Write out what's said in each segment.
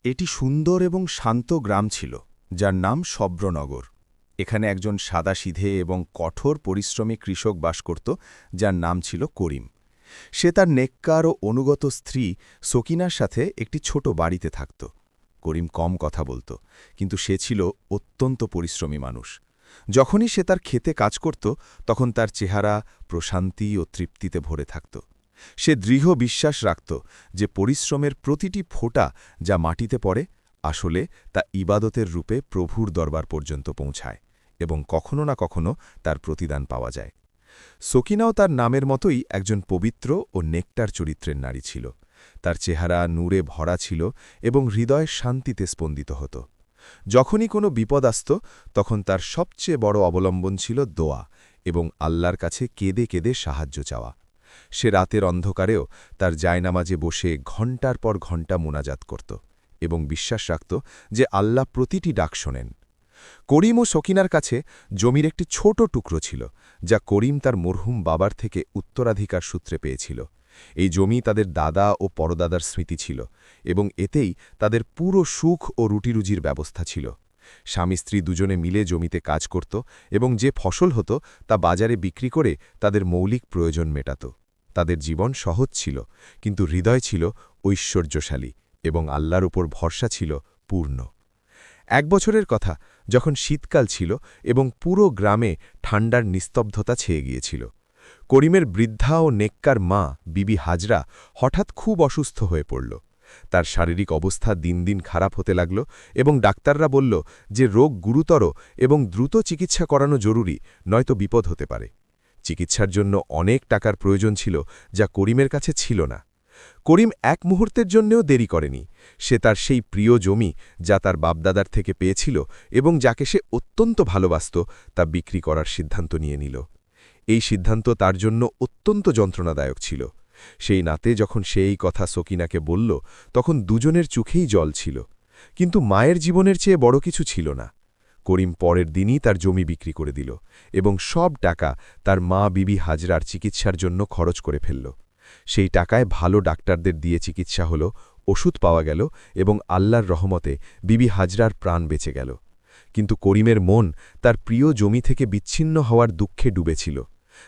এটি সুন্দর এবং শান্ত গ্রাম ছিল, যার নাম সব্রনগর। এখানে একজন সাদাসিধে এবং কঠোর পরিশ্রমী কৃষক বাস করত, যার নাম ছিল করিম। সে তার নেককার ও অনুগত স্ত্রী সকিনার সাথে একটি ছোট বাড়িতে থাকত। করিম কম কথা বলত, কিন্তু সে ছিল অত্যন্ত পরিশ্রমী মানুষ। যখনই সে তার ক্ষেতে কাজ করত, তখন তার চেহারা প্রশান্তি ও তৃপ্তিতে ভরে থাকত। সে দৃঢ় বিশ্বাস রাখত যে পরিশ্রমের প্রতিটি ফোঁটা যা মাটিতে পড়ে, আসলে তা ইবাদতের রূপে প্রভুর দরবার পর্যন্ত পৌঁছায় এবং কখনো না কখনো তার প্রতিদান পাওয়া যায়। সকিনাও তার নামের মতোই একজন পবিত্র ও নেকটার চরিত্রের নারী ছিল। তার চেহারা নূরে ভরা ছিল এবং হৃদয় শান্তিতে স্পন্দিত হতো। যখনই কোনো বিপদ আসত, তখন তার সবচেয়ে বড় অবলম্বন ছিল দোয়া এবং আল্লাহর কাছে কেঁদে কেঁদে সাহায্য চাওয়া। সে রাতের অন্ধকারেও তার জায়নামাজে বসে ঘণ্টার পর ঘণ্টা মোনাজাত করত এবং বিশ্বাস রাখত যে আল্লাহ প্রতিটি ডাক শোনেন। করিম ও সকিনার কাছে জমির একটি ছোট টুকরো ছিল, যা করিম তার মরহুম বাবার থেকে উত্তরাধিকার সূত্রে পেয়েছিল। এই জমি তাদের দাদা ও পরদাদার স্মৃতি ছিল এবং এতেই তাদের পুরো সুখ ও রুটিরুজির ব্যবস্থা ছিল। স্বামী স্ত্রী দুজনে মিলে জমিতে কাজ করত এবং যে ফসল হতো তা বাজারে বিক্রি করে তাদের মৌলিক প্রয়োজন মেটাত। তাদের জীবন সহজ ছিল, কিন্তু হৃদয় ছিল ঐশ্বর্যশালী এবং আল্লাহর উপর ভরসা ছিল পূর্ণ। এক বছরের কথা, যখন শীতকাল ছিল এবং পুরো গ্রামে ঠান্ডার নিস্তব্ধতা ছেয়ে গিয়েছিল। করিমের বৃদ্ধা ও নেককার মা বিবি হাজরা হঠাৎ খুব অসুস্থ হয়ে পড়ল। তার শারীরিক অবস্থা দিন দিন খারাপ হতে লাগল এবং ডাক্তাররা বলল যে রোগ গুরুতর এবং দ্রুত চিকিৎসা করানো জরুরি, নয়তো বিপদ হতে পারে। চিকিৎসার জন্য অনেক টাকার প্রয়োজন ছিল, যা করিমের কাছে ছিল না। করিম এক মুহূর্তের জন্যেও দেরি করেনি। সে তার সেই প্রিয় জমি, যা তার বাপদাদার থেকে পেয়েছিল এবং যাকে সে অত্যন্ত ভালোবাসত, তা বিক্রি করার সিদ্ধান্ত নিয়ে নিল। এই সিদ্ধান্ত তার জন্য অত্যন্ত যন্ত্রণাদায়ক ছিল। সেই নাতে যখন সে এই কথা সকিনাকে বলল, তখন দুজনের চোখেই জল ছিল। কিন্তু মায়ের জীবনের চেয়ে বড় কিছু ছিল না। করিম পরের দিনই তার জমি বিক্রি করে দিল এবং সব টাকা তার মা বিবি হাজরার চিকিৎসার জন্য খরচ করে ফেলল। সেই টাকায় ভালো ডাক্তারদের দিয়ে চিকিৎসা হল, ওষুধ পাওয়া গেল এবং আল্লাহর রহমতে বিবি হাজরার প্রাণ বেঁচে গেল। কিন্তু করিমের মন তার প্রিয় জমি থেকে বিচ্ছিন্ন হওয়ার দুঃখে ডুবেছিল।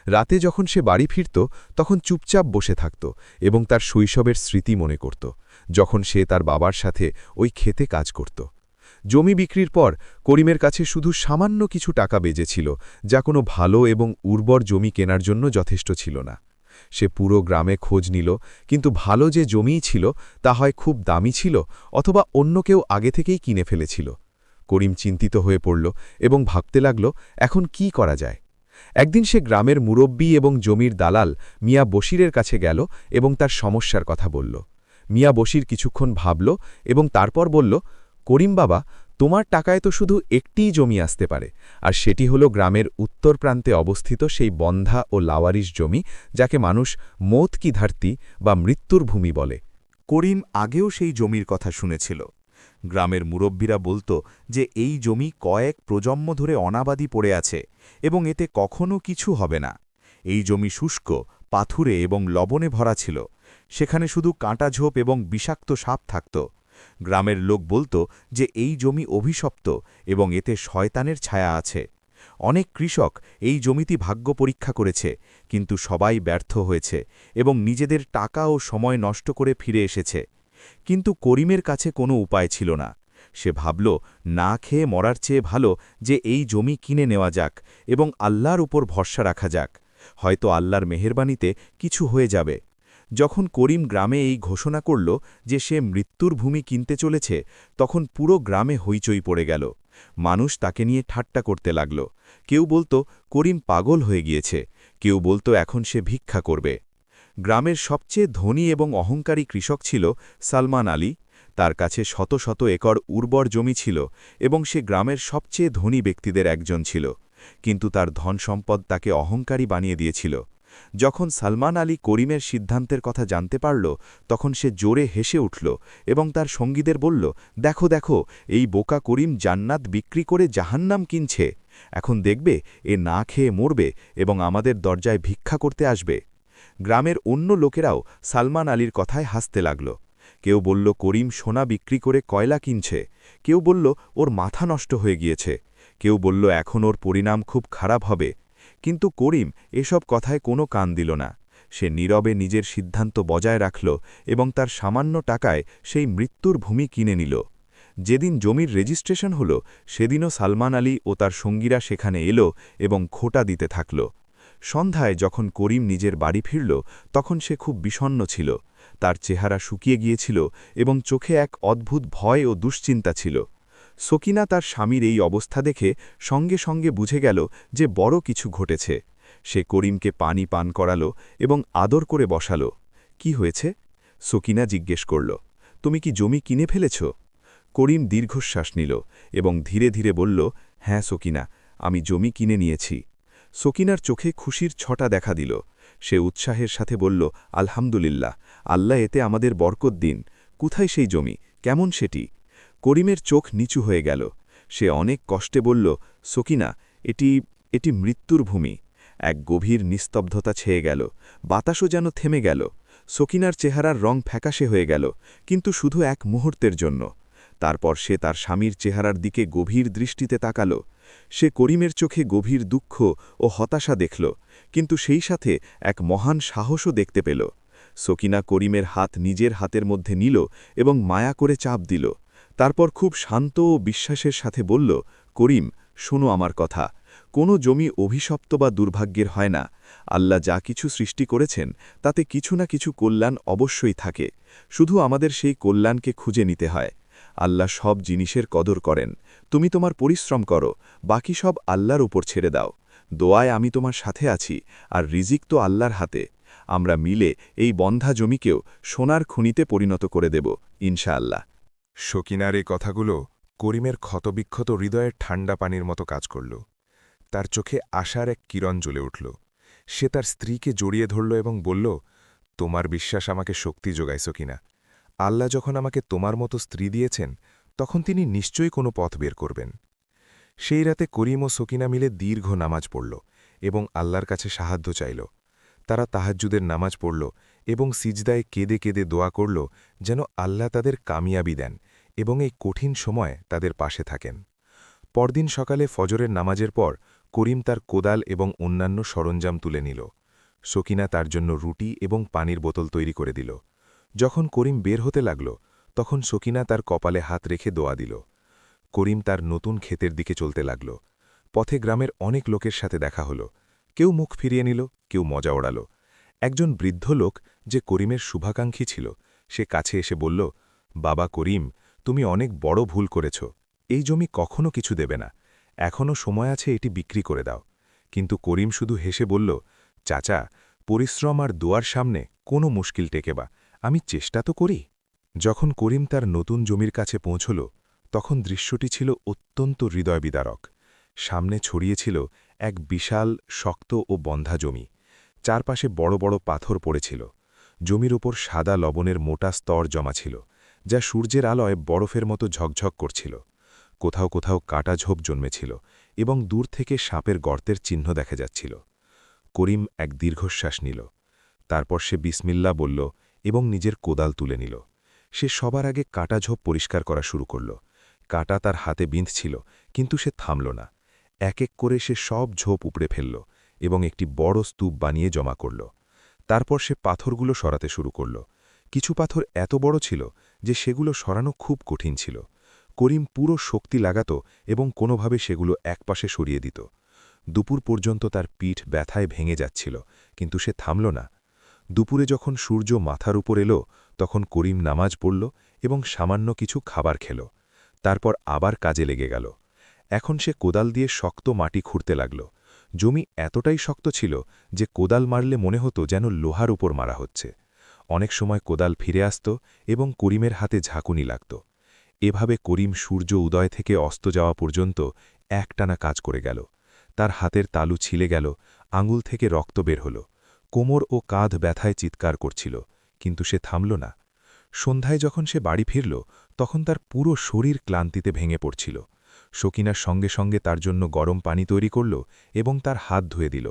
রাতে যখন সে বাড়ি ফিরত, তখন চুপচাপ বসে থাকত এবং তার শৈশবের স্মৃতি মনে করত, যখন সে তার বাবার সাথে ওই ক্ষেতে কাজ করত। জমি বিক্রির পর করিমের কাছে শুধু সামান্য কিছু টাকা বেজেছিল, যা কোনো ভালো এবং উর্বর জমি কেনার জন্য যথেষ্ট ছিল না। সে পুরো গ্রামে খোঁজ নিল, কিন্তু ভালো যে জমিই ছিল তা হয় খুব দামি ছিল অথবা অন্য কেউ আগে থেকেই কিনে ফেলেছিল। করিম চিন্তিত হয়ে পড়ল এবং ভাবতে লাগল, এখন কি করা যায়। একদিন সে গ্রামের মুরব্বী এবং জমির দালাল মিয়া বশিরের কাছে গেল এবং তার সমস্যার কথা বলল। মিয়া বশির কিছুক্ষণ ভাবল এবং তারপর বলল, করিম বাবা, তোমার টাকায় তো শুধু একটিই জমি আসতে পারে, আর সেটি হলো গ্রামের উত্তর প্রান্তে অবস্থিত সেই বন্ধা ও লাওয়ারিশ জমি, যাকে মানুষ মৌত কি ধরতি বা মৃত্যুর ভূমি বলে। করিম আগেও সেই জমির কথা শুনেছিল। গ্রামের মুরব্বীরা বলত যে এই জমি কয়েক প্রজন্ম ধরে অনাবাদি পড়ে আছে এবং এতে কখনো কিছু হবে না। এই জমি শুষ্ক, পাথুরে এবং লবণে ভরা ছিল। সেখানে শুধু কাঁটাঝোপ এবং বিষাক্ত সাপ থাকত। গ্রামের লোক বলত যে এই জমি অভিশপ্ত এবং এতে শয়তানের ছায়া আছে। অনেক কৃষক এই জমিটি ভাগ্য পরীক্ষা করেছে, কিন্তু সবাই ব্যর্থ হয়েছে এবং নিজেদের টাকা ও সময় নষ্ট করে ফিরে এসেছে। কিন্তু করিমের কাছে কোনো উপায় ছিল না। সে ভাবল, না খেয়ে মরার চেয়ে ভালো যে এই জমি কিনে নেওয়া যাক এবং আল্লাহর উপর ভরসা রাখা যাক। হয়তো আল্লাহর মেহেরবানিতে কিছু হয়ে যাবে। যখন করিম গ্রামে এই ঘোষণা করল যে সে মৃত্যুর ভূমি কিনতে চলেছে, তখন পুরো গ্রামে হইচই পড়ে গেল। মানুষ তাকে নিয়ে ঠাট্টা করতে লাগল। কেউ বলতো করিম পাগল হয়ে গিয়েছে, কেউ বলতো এখন সে ভিক্ষা করবে। গ্রামের সবচেয়ে ধনী এবং অহংকারী কৃষক ছিল সালমান আলী। তার কাছে শত শত একর উর্বর জমি ছিল এবং সে গ্রামের সবচেয়ে ধনী ব্যক্তিদের একজন ছিল। কিন্তু তার ধন সম্পদ তাকে অহংকারী বানিয়ে দিয়েছিল। যখন সালমান আলী করিমের সিদ্ধান্তের কথা জানতে পারল, তখন সে জোরে হেসে উঠল এবং তার সঙ্গীদের বলল, দেখো দেখো, এই বোকা করিম জান্নাত বিক্রি করে জাহান্নাম কিনছে। এখন দেখবে এ না খেয়ে মরবে এবং আমাদের দরজায় ভিক্ষা করতে আসবে। গ্রামের অন্য লোকেরাও সালমান আলীর কথায় হাসতে লাগল। কেউ বলল করিম সোনা বিক্রি করে কয়লা কিনছে, কেউ বলল ওর মাথা নষ্ট হয়ে গিয়েছে, কেউ বলল এখন ওর পরিণাম খুব খারাপ হবে। কিন্তু করিম এসব কথায় কোনো কান দিল না। সে নীরবে নিজের সিদ্ধান্ত বজায় রাখল এবং তার সামান্য টাকায় সেই মৃত্যুর ভূমি কিনে নিল। যেদিন জমির রেজিস্ট্রেশন হল সেদিনও সালমান আলী ও তার সঙ্গীরা সেখানে এলো এবং খোটা দিতে থাকল। সন্ধ্যায় যখন করিম নিজের বাড়ি ফিরল তখন সে খুব বিষণ্ণ ছিল। তার চেহারা শুকিয়ে গিয়েছিল এবং চোখে এক অদ্ভুত ভয় ও দুশ্চিন্তা ছিল। সকিনা তার স্বামীর এই অবস্থা দেখে সঙ্গে সঙ্গে বুঝে গেল যে বড় কিছু ঘটেছে। সে করিমকে পানি পান করালো এবং আদর করে বসালো। কি হয়েছে? সকিনা জিজ্ঞেস করল। তুমি কি জমি কিনে ফেলেছ? করিম দীর্ঘশ্বাস নিল এবং ধীরে ধীরে বলল, হ্যাঁ সকিনা, আমি জমি কিনে নিয়েছি। সকিনার চোখে খুশির ছটা দেখা দিল। সে উৎসাহের সাথে বলল, আলহামদুলিল্লাহ, আল্লাহ এতে আমাদের বরকত দিন। কোথায় সেই জমি, কেমন সেটি? করিমের চোখ নিচু হয়ে গেল। সে অনেক কষ্টে বলল, সকিনা, এটি মৃত্যুর ভূমি। এক গভীর নিস্তব্ধতা ছেয়ে গেল, বাতাসও যেন থেমে গেল। সকিনার চেহারার রং ফ্যাকাশে হয়ে গেল, কিন্তু শুধু এক মুহূর্তের জন্য। তারপর সে তার স্বামীর চেহারার দিকে গভীর দৃষ্টিতে তাকাল। সে করিমের চোখে গভীর দুঃখ ও হতাশা দেখল, কিন্তু সেই সাথে এক মহান সাহসও দেখতে পেল। সকিনা করিমের হাত নিজের হাতের মধ্যে নিল এবং মায়া করে চাপ দিল। তারপর খুব শান্ত ও বিশ্বাসের সাথে বলল, করিম, শোনো আমার কথা। কোনো জমি অভিশপ্ত বা দুর্ভাগ্যের হয় না। আল্লাহ যা কিছু সৃষ্টি করেছেন তাতে কিছু না কিছু কল্যাণ অবশ্যই থাকে। শুধু আমাদের সেই কল্যাণকে খুঁজে নিতে হয়। আল্লাহ সব জিনিসের কদর করেন। তুমি তোমার পরিশ্রম করো, বাকি সব আল্লাহর উপর ছেড়ে দাও। দোয়ায় আমি তোমার সাথে আছি, আর রিজিক তো আল্লাহর হাতে। আমরা মিলে এই বন্ধা জমিকেও সোনার খনিতে পরিণত করে দেব, ইনশাআল্লাহ। সকিনার এই কথাগুলো করিমের ক্ষতবিক্ষত হৃদয়ের ঠান্ডা পানির মতো কাজ করল। তার চোখে আশার এক কিরণ জ্বলে উঠল। সে তার স্ত্রীকে জড়িয়ে ধরল এবং বলল, তোমার বিশ্বাস আমাকে শক্তি যোগায় সকিনা। আল্লাহ যখন আমাকে তোমার মতো স্ত্রী দিয়েছেন তখন তিনি নিশ্চয়ই কোনো পথ বের করবেন। সেই রাতে করিম ও সকিনা মিলে দীর্ঘ নামাজ পড়ল এবং আল্লাহর কাছে সাহায্য চাইল। তারা তাহাজ্জুদের নামাজ পড়ল এবং সিজদায় কেঁদে কেঁদে দোয়া করল যেন আল্লাহ তাদের কামিয়াবি দেন এবং এই কঠিন সময় তাদের পাশে থাকেন। পরদিন সকালে ফজরের নামাজের পর করিম তার কোদাল এবং অন্যান্য সরঞ্জাম তুলে নিল। সকিনা তার জন্য রুটি এবং পানির বোতল তৈরি করে দিল। যখন করিম বের হতে লাগল তখন সকিনা তার কপালে হাত রেখে দোয়া দিল। করিম তার নতুন ক্ষেতের দিকে চলতে লাগল। পথে গ্রামের অনেক লোকের সাথে দেখা হল। কেউ মুখ ফিরিয়ে নিল, কেউ মজা ওড়াল। একজন বৃদ্ধ লোক যে করিমের শুভাকাঙ্ক্ষী ছিল সে কাছে এসে বলল, বাবা করিম, তুমি অনেক বড় ভুল করেছ। এই জমি কখনো কিছু দেবে না। এখনও সময় আছে, এটি বিক্রি করে দাও। কিন্তু করিম শুধু হেসে বলল, চাচা, পরিশ্রম আর দোয়ার সামনে কোনো মুশকিল টেকেবা, আমি চেষ্টা তো করি। যখন করিম তার নতুন জমির কাছে পৌঁছল তখন দৃশ্যটি ছিল অত্যন্ত হৃদয়বিদারক। সামনে ছড়িয়েছিল এক বিশাল শক্ত ও বন্ধা জমি। চারপাশে বড় বড় পাথর পড়েছিল। জমির উপর সাদা লবণের মোটা স্তর জমা ছিল, যা সূর্যের আলোয় বরফের মতো ঝকঝক করছিল। কোথাও কোথাও কাটা ঝোপ জন্মেছিল এবং দূর থেকে সাপের গর্তের চিহ্ন দেখা যাচ্ছিল। করিম এক দীর্ঘশ্বাস নিল। তারপর সে বিসমিল্লাহ বলল এবং নিজের কোদাল তুলে নিল। সে সবার আগে কাটা ঝোপ পরিষ্কার করা শুরু করল। কাটা তার হাতে বিঁধছিল, কিন্তু সে থামল না। এক এক করে সে সব ঝোপ উপড়ে ফেলল এবং একটি বড় স্তূপ বানিয়ে জমা করল। তারপর সে পাথরগুলো সরাতে শুরু করল। কিছু পাথর এত বড় ছিল যে সেগুলো সরানো খুব কঠিন ছিল। করিম পুরো শক্তি লাগাত এবং কোনোভাবে সেগুলো একপাশে সরিয়ে দিত। দুপুর পর্যন্ত তার পিঠ ব্যথায় ভেঙে যাচ্ছিল, কিন্তু সে থামল না। দুপুরে যখন সূর্য মাথার উপর এলো তখন করিম নামাজ পড়ল এবং সামান্য কিছু খাবার খেল। তারপর আবার কাজে লেগে গেল। এখন সে কোদাল দিয়ে শক্ত মাটি খুঁড়তে লাগল। জমি এতটাই শক্ত ছিল যে কোদাল মারলে মনে হতো যেন লোহার উপর মারা হচ্ছে। অনেক সময় কোদাল ফিরে আসত এবং করিমের হাতে ঝাঁকুনি লাগত। এভাবে করিম সূর্য উদয় থেকে অস্ত যাওয়া পর্যন্ত একটানা কাজ করে গেল। তার হাতের তালু ছিলে গেল, আঙুল থেকে রক্ত বের হল, কোমর ও কাঁধ ব্যথায় চিৎকার করছিল, কিন্তু সে থামল না। সন্ধ্যায় যখন সে বাড়ি ফিরল তখন তার পুরো শরীর ক্লান্তিতে ভেঙে পড়ছিল। সকিনার সঙ্গে সঙ্গে তার জন্য গরম পানি তৈরি করল এবং তার হাত ধুয়ে দিল।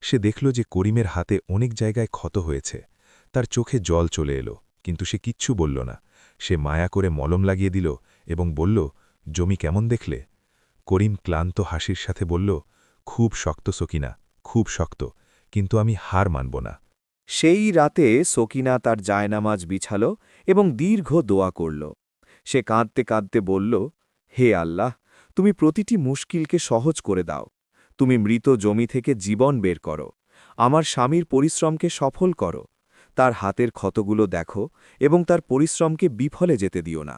সে দেখল যে করিমের হাতে অনেক জায়গায় ক্ষত হয়েছে। তার চোখে জল চলে এলো, কিন্তু সে কিচ্ছু বলল না। সে মায়া করে মলম লাগিয়ে দিল এবং বলল, জমি কেমন দেখলে? করিম ক্লান্ত হাসির সাথে বলল, খুব শক্ত সকিনা, খুব শক্ত, কিন্তু আমি হার মানব না। সেই রাতে সকিনা তার জায়নামাজ বিছাল এবং দীর্ঘ দোয়া করল। সে কাঁদতে কাঁদতে বলল, হে আল্লাহ, তুমি প্রতিটি মুশকিলকে সহজ করে দাও। তুমি মৃত জমি থেকে জীবন বের করো। আমার স্বামীর পরিশ্রমকে সফল করো। তার হাতের ক্ষতগুলো দেখো এবং তার পরিশ্রমকে বিফলে যেতে দিও না।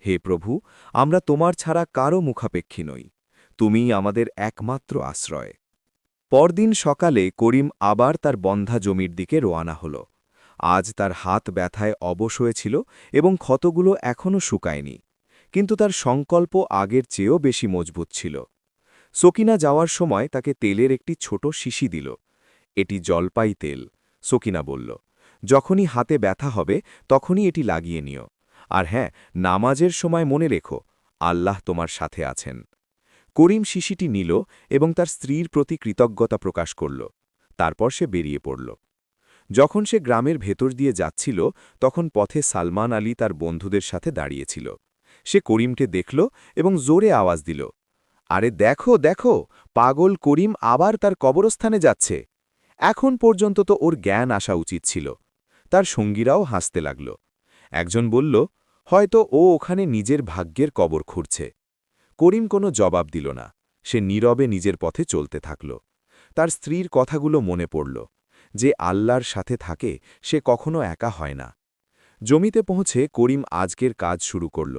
হে প্রভু, আমরা তোমার ছাড়া কারও মুখাপেক্ষী নই। তুমিই আমাদের একমাত্র আশ্রয়। পরদিন সকালে করিম আবার তার বন্ধা জমির দিকে রোয়ানা হল। আজ তার হাত ব্যথায় অবশ হয়েছিল এবং ক্ষতগুলো এখনও শুকায়নি, কিন্তু তার সংকল্প আগের চেয়েও বেশি মজবুত ছিল। সকিনা যাওয়ার সময় তাকে তেলের একটি ছোট শিশি দিল। এটি জলপাই তেল, সকিনা বলল। যখনই হাতে ব্যথা হবে তখনই এটি লাগিয়ে নিও। আর হ্যাঁ, নামাজের সময় মনে রেখো, আল্লাহ তোমার সাথে আছেন। করিম শিশিটি নিল এবং তার স্ত্রীর প্রতি কৃতজ্ঞতা প্রকাশ করল। তারপর সে বেরিয়ে পড়ল। যখন সে গ্রামের ভেতর দিয়ে যাচ্ছিল তখন পথে সালমান আলী তার বন্ধুদের সাথে দাঁড়িয়েছিল। সে করিমকে দেখল এবং জোরে আওয়াজ দিল, আরে দেখো দেখো, পাগল করিম আবার তার কবরস্থানে যাচ্ছে। এখন পর্যন্ত তো ওর জ্ঞান আসা উচিত ছিল। তার সঙ্গীরাও হাসতে লাগল। একজন বলল, হয়তো ও ওখানে নিজের ভাগ্যের কবর খুঁড়ছে। করিম কোনো জবাব দিল না। সে নীরবে নিজের পথে চলতে থাকল। তার স্ত্রীর কথাগুলো মনে পড়ল। যে আল্লাহর সাথে থাকে সে কখনো একা হয় না। জমিতে পৌঁছে করিম আজকের কাজ শুরু করল।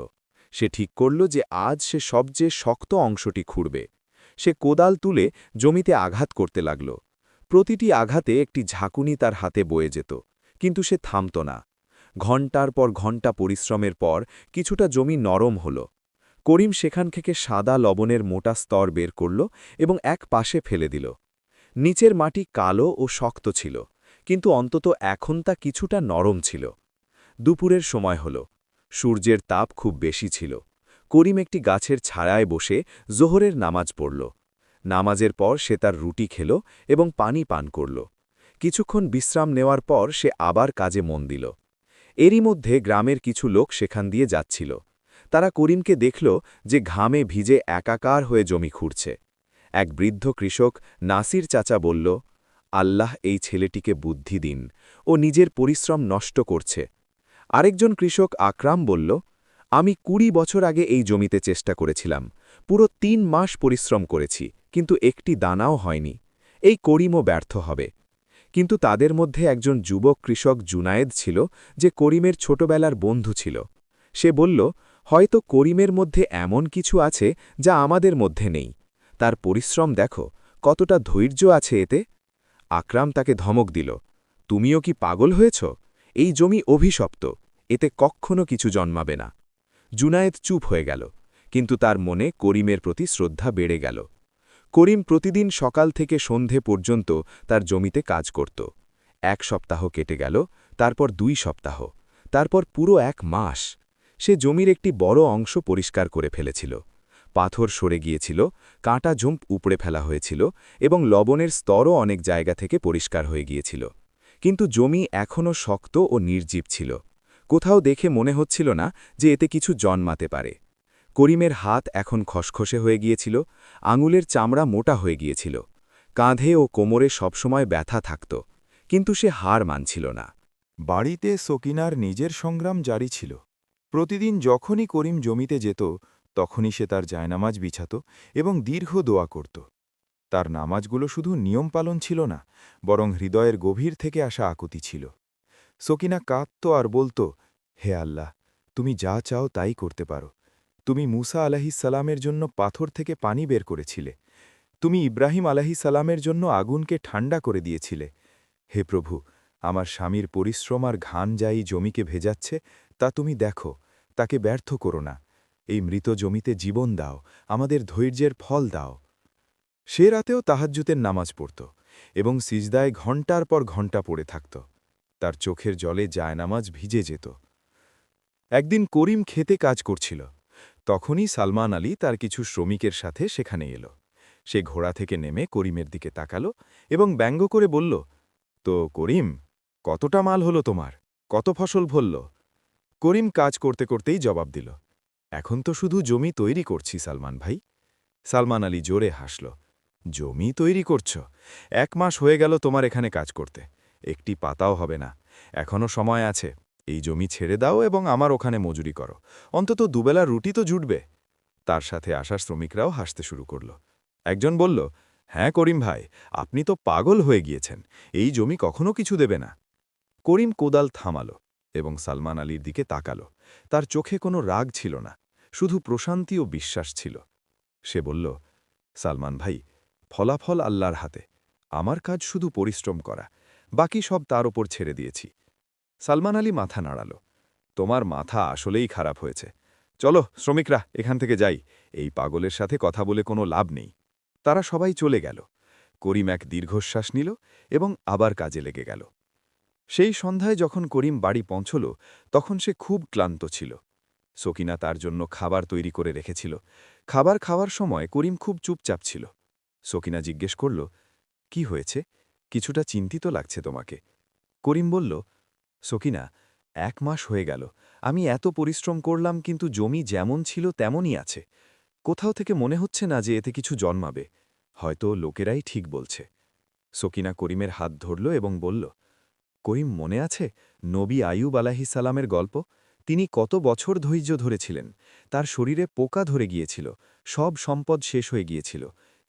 সে ঠিক করল যে আজ সে সবচেয়ে শক্ত অংশটি খুঁড়বে। সে কোদাল তুলে জমিতে আঘাত করতে লাগল। প্রতিটি আঘাতে একটি ঝাঁকুনি তার হাতে বয়ে যেত, কিন্তু সে থামত না। ঘণ্টার পর ঘণ্টা পরিশ্রমের পর কিছুটা জমি নরম হল। করিম সেখান থেকে সাদা লবণের মোটা স্তর বের করল এবং এক পাশে ফেলে দিল। নিচের মাটি কালো ও শক্ত ছিল, কিন্তু অন্তত এখন তা কিছুটা নরম ছিল। দুপুরের সময় হল। সূর্যের তাপ খুব বেশি ছিল। করিম একটি গাছের ছায়ায় বসে জোহরের নামাজ পড়ল। নামাজের পর সে তার রুটি খেল এবং পানি পান করল। কিছুক্ষণ বিশ্রাম নেওয়ার পর সে আবার কাজে মন দিল। এরই মধ্যে গ্রামের কিছু লোক সেখান দিয়ে যাচ্ছিল। তারা করিমকে দেখল যে ঘামে ভিজে একাকার হয়ে জমি খুঁড়ছে। এক বৃদ্ধ কৃষক নাসির চাচা বলল, আল্লাহ এই ছেলেটিকে বুদ্ধি দিন, ও নিজের পরিশ্রম নষ্ট করছে। আরেকজন কৃষক আকরাম বলল, আমি ২০ বছর আগে এই জমিতে চেষ্টা করেছিলাম। পুরো ৩ মাস পরিশ্রম করেছি, কিন্তু একটি দানাও হয়নি। এই করিমও ব্যর্থ হবে। কিন্তু তাদের মধ্যে একজন যুবক কৃষক জুনায়েদ ছিল, যে করিমের ছোটবেলার বন্ধু ছিল। সে বলল, হয়তো করিমের মধ্যে এমন কিছু আছে যা আমাদের মধ্যে নেই। তার পরিশ্রম দেখো, কতটা ধৈর্য আছে এতে। আকরাম তাকে ধমক দিল, তুমিও কি পাগল হয়েছ? এই জমি অভিশপ্ত, এতে কক্ষণও কিছু জন্মাবে না। জুনায়েদ চুপ হয়ে গেল, কিন্তু তার মনে করিমের প্রতি শ্রদ্ধা বেড়ে গেল। করিম প্রতিদিন সকাল থেকে সন্ধে পর্যন্ত তার জমিতে কাজ করত। ১ সপ্তাহ কেটে গেল, তারপর ২ সপ্তাহ, তারপর পুরো ১ মাস। সে জমির একটি বড় অংশ পরিষ্কার করে ফেলেছিল। পাথর সরে গিয়েছিল, কাঁটা ঝুম্প উপড়ে ফেলা হয়েছিল এবং লবণের স্তরও অনেক জায়গা থেকে পরিষ্কার হয়ে গিয়েছিল। কিন্তু জমি এখনও শক্ত ও নির্জীব ছিল। কোথাও দেখে মনে হচ্ছিল না যে এতে কিছু জন্মাতে পারে। করিমের হাত এখন খসখসে হয়ে গিয়েছিল, আঙুলের চামড়া মোটা হয়ে গিয়েছিল। কাঁধে ও কোমরে সবসময় ব্যথা থাকত, কিন্তু সে হার মানছিল না। বাড়িতে সকিনার নিজের সংগ্রাম জারি ছিল। প্রতিদিন যখনই করিম জমিতে যেত তখনই সে তার জায়নামাজ বিছাত এবং দীর্ঘ দোয়া করত। তার নামাজগুলো শুধু নিয়ম পালন ছিল না, বরং হৃদয়ের গভীর থেকে আসা আকুতি ছিল। সকিনা কাঁদত আর বলত, হে আল্লাহ, তুমি যা চাও তাই করতে পারো। তুমি মুসা আলাহিসাল্লামের জন্য পাথর থেকে পানি বের করেছিলে। তুমি ইব্রাহিম আলাহিসাল্লামের জন্য আগুনকে ঠান্ডা করে দিয়েছিলে। হে প্রভু, আমার স্বামীর পরিশ্রম আর ঘান যাই জমিকে ভেজাচ্ছে, তা তুমি দেখো, তাকে ব্যর্থ করো না। এই মৃত জমিতে জীবন দাও, আমাদের ধৈর্যের ফল দাও। সে রাতেও তাহাজ্জুদের নামাজ পড়ত এবং সিজদায় ঘণ্টার পর ঘণ্টা পড়ে থাকত। তার চোখের জলে জায়নামাজ ভিজে যেত। একদিন করিম খেতে কাজ করছিল। তখনই সালমান আলী তার কিছু শ্রমিকের সাথে সেখানে এল। সে ঘোড়া থেকে নেমে করিমের দিকে তাকাল এবং ব্যঙ্গ করে বলল, তো করিম, কতটা মাল হলো তোমার? কত ফসল ভরল? করিম কাজ করতে করতেই জবাব দিল, এখন তো শুধু জমি তৈরি করছি সালমান ভাই। সালমান আলী জোরে হাসল, জমি তৈরি করছ? 1 মাস হয়ে গেল তোমার এখানে কাজ করতে, একটি পাতাও হবে না। এখনও সময় আছে, এই জমি ছেড়ে দাও এবং আমার ওখানে মজুরি করো, অন্তত দুবেলা রুটি তো জুটবে। তার সাথে আসা শ্রমিকরাও হাসতে শুরু করল। একজন বলল, হ্যাঁ করিম ভাই, আপনি তো পাগল হয়ে গিয়েছেন, এই জমি কখনো কিছু দেবে না। করিম কোদাল থামালো এবং সালমান আলীর দিকে তাকালো। তার চোখে কোনো রাগ ছিল না, শুধু প্রশান্তি ও বিশ্বাস ছিল। সে বলল, সালমান ভাই, ফলাফল আল্লাহর হাতে, আমার কাজ শুধু পরিশ্রম করা, বাকি সব তার ওপর ছেড়ে দিয়েছি। সালমান আলী মাথা নাড়াল, তোমার মাথা আসলেই খারাপ হয়েছে। চলো শ্রমিকরা, এখান থেকে যাই, এই পাগলের সাথে কথা বলে কোনো লাভ নেই। তারা সবাই চলে গেল। করিম এক দীর্ঘশ্বাস নিল এবং আবার কাজে লেগে গেল। সেই সন্ধ্যায় যখন করিম বাড়ি পৌঁছল, তখন সে খুব ক্লান্ত ছিল। সকিনা তার জন্য খাবার তৈরি করে রেখেছিল। খাবার খাওয়ার সময় করিম খুব চুপচাপ ছিল। সকিনা জিজ্ঞেস করল, কি হয়েছে? কিছুটা চিন্তিত লাগছে তোমাকে। করিম বলল, সকিনা, 1 মাস হয়ে গেল, আমি এত পরিশ্রম করলাম, কিন্তু জমি যেমন ছিল তেমনই আছে। কোথাও থেকে মনে হচ্ছে না যে এতে কিছু জন্মাবে। হয়তো লোকেরাই ঠিক বলছে। সকিনা করিমের হাত ধরল এবং বলল, করিম, মনে আছে নবী আয়ুব আলাহিসাল্লামের গল্প? তিনি কত বছর ধৈর্য ধরেছিলেন। তার শরীরে পোকা ধরে গিয়েছিল, সব সম্পদ শেষ হয়ে গিয়েছিল,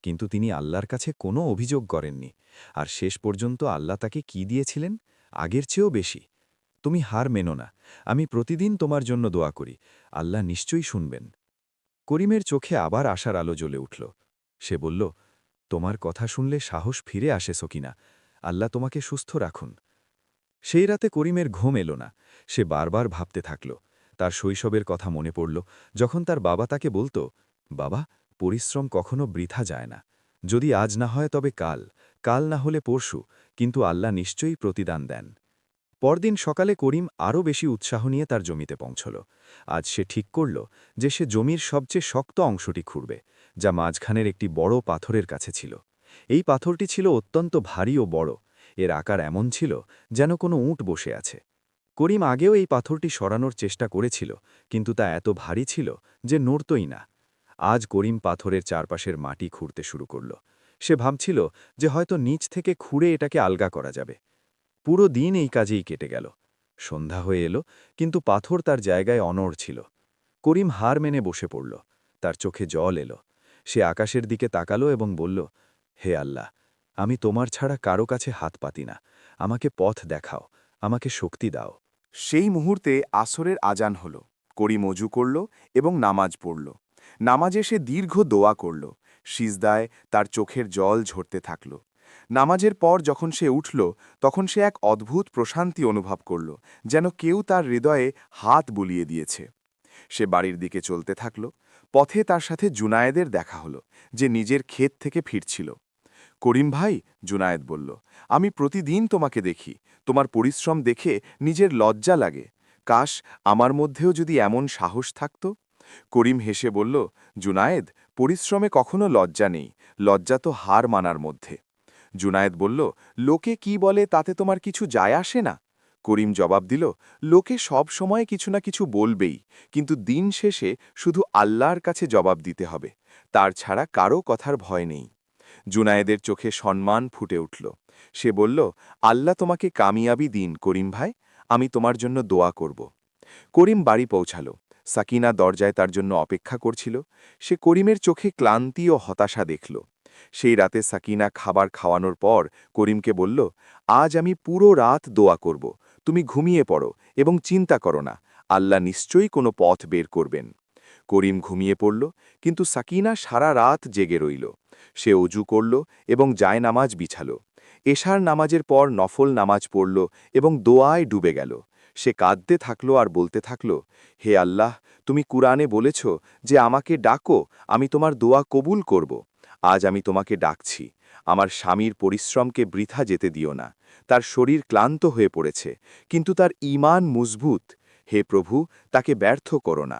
কিন্তু তিনি আল্লাহর কাছে কোনো অভিযোগ করেননি। আর শেষ পর্যন্ত আল্লাহ তাকে কি দিয়েছিলেন? আগের চেয়েও বেশি। তুমি হার মেনো না, আমি প্রতিদিন তোমার জন্য দোয়া করি, আল্লাহ নিশ্চয়ই শুনবেন। করিমের চোখে আবার আশার আলো জ্বলে উঠল। সে বলল, তোমার কথা শুনলে সাহস ফিরে আসে সকিনা, আল্লাহ তোমাকে সুস্থ রাখুন। সেই রাতে করিমের ঘুম এলো না। সে বারবার ভাবতে থাকল। তার শৈশবের কথা মনে পড়ল, যখন তার বাবা তাকে বলত, বাবা, পরিশ্রম কখনো বৃথা যায় না। যদি আজ না হয় তবে কাল, কাল না হলে পরশু, কিন্তু আল্লাহ নিশ্চয়ই প্রতিদান দেন। পরদিন সকালে করিম আরও বেশি উৎসাহ নিয়ে তার জমিতে পৌঁছল। আজ সে ঠিক করল যে সে জমির সবচেয়ে শক্ত অংশটি খুঁড়বে, যা মাঝখানের একটি বড় পাথরের কাছে ছিল। এই পাথরটি ছিল অত্যন্ত ভারী ও বড়। এর আকার এমন ছিল যেন কোনো উট বসে আছে। করিম আগেও এই পাথরটি সরানোর চেষ্টা করেছিল, কিন্তু তা এত ভারী ছিল যে নড়তই না। আজ করিম পাথরের চারপাশের মাটি খুঁড়তে শুরু করল। সে ভাবছিল যে হয়তো নিচ থেকে খুঁড়ে এটাকে আলগা করা যাবে। পুরো দিন এই কাজেই কেটে গেল। সন্ধ্যা হয়ে এলো, কিন্তু পাথর তার জায়গায় অনড় ছিল। করিম হার মেনে বসে পড়ল। তার চোখে জল এলো। সে আকাশের দিকে তাকালো এবং বলল, হে আল্লাহ, আমি তোমার ছাড়া কারো কাছে হাত পাতি না, আমাকে পথ দেখাও, আমাকে শক্তি দাও। সেই মুহূর্তে আসরের আজান হল। করিম অজু করল এবং নামাজ পড়ল। নামাজে সে দীর্ঘ দোয়া করল। সিজদায় তার চোখের জল ঝরতে থাকল। নামাজের পর যখন সে উঠল, তখন সে এক অদ্ভুত প্রশান্তি অনুভব করল, যেন কেউ তার হৃদয়ে হাত বুলিয়ে দিয়েছে। সে বাড়ির দিকে চলতে থাকল। পথে তার সাথে জুনায়েদের দেখা হল, যে নিজের ক্ষেত থেকে ফিরছিল। করিম ভাই, জুনায়েদ বলল, আমি প্রতিদিন তোমাকে দেখি, তোমার পরিশ্রম দেখে নিজের লজ্জা লাগে। কাশ আমার মধ্যেও যদি এমন সাহস থাকত। করিম হেসে বলল, জুনায়েদ, পরিশ্রমে কখনো লজ্জা নেই, লজ্জা তো হার মানার মধ্যে। জুনায়েদ বলল, লোকে কি বলে তাতে তোমার কিছু যায় আসে না? করিম জবাব দিল, লোকে সব সময় কিছু না কিছু বলবেই, কিন্তু দিন শেষে শুধু আল্লাহর কাছে জবাব দিতে হবে, তার ছাড়া কারও কথার ভয় নেই। জুনায়েদের চোখে সম্মান ফুটে উঠল। সে বলল, আল্লাহ তোমাকে কামিয়াবি দিন করিম ভাই, আমি তোমার জন্য দোয়া করব। করিম বাড়ি পৌঁছাল। সাকিনা দরজায় তার জন্য অপেক্ষা করছিল। সে করিমের চোখে ক্লান্তি ও হতাশা দেখল। সেই রাতে সাকিনা খাবার খাওয়ানোর পর করিমকে বলল, আজ আমি পুরো রাত দোয়া করব, তুমি ঘুমিয়ে পড়ো এবং চিন্তা করো না, আল্লাহ নিশ্চয়ই কোনো পথ বের করবেন। করিম ঘুমিয়ে পড়ল, কিন্তু সাকিনা সারা রাত জেগে রইল। সে অজু করল এবং জায়নামাজ বিছাল। এশার নামাজের পর নফল নামাজ পড়ল এবং দোয়ায় ডুবে গেল। সে কাঁদতে থাকল আর বলতে থাকল, হে আল্লাহ, তুমি কুরআনে বলেছ যে আমাকে ডাকো, আমি তোমার দোয়া কবুল করব। আজ আমি তোমাকে ডাকছি। আমার স্বামীর পরিশ্রমকে বৃথা যেতে দিও না। তার শরীর ক্লান্ত হয়ে পড়েছে, কিন্তু তার ঈমান মজবুত। হে প্রভু, তাকে ব্যর্থ করো না।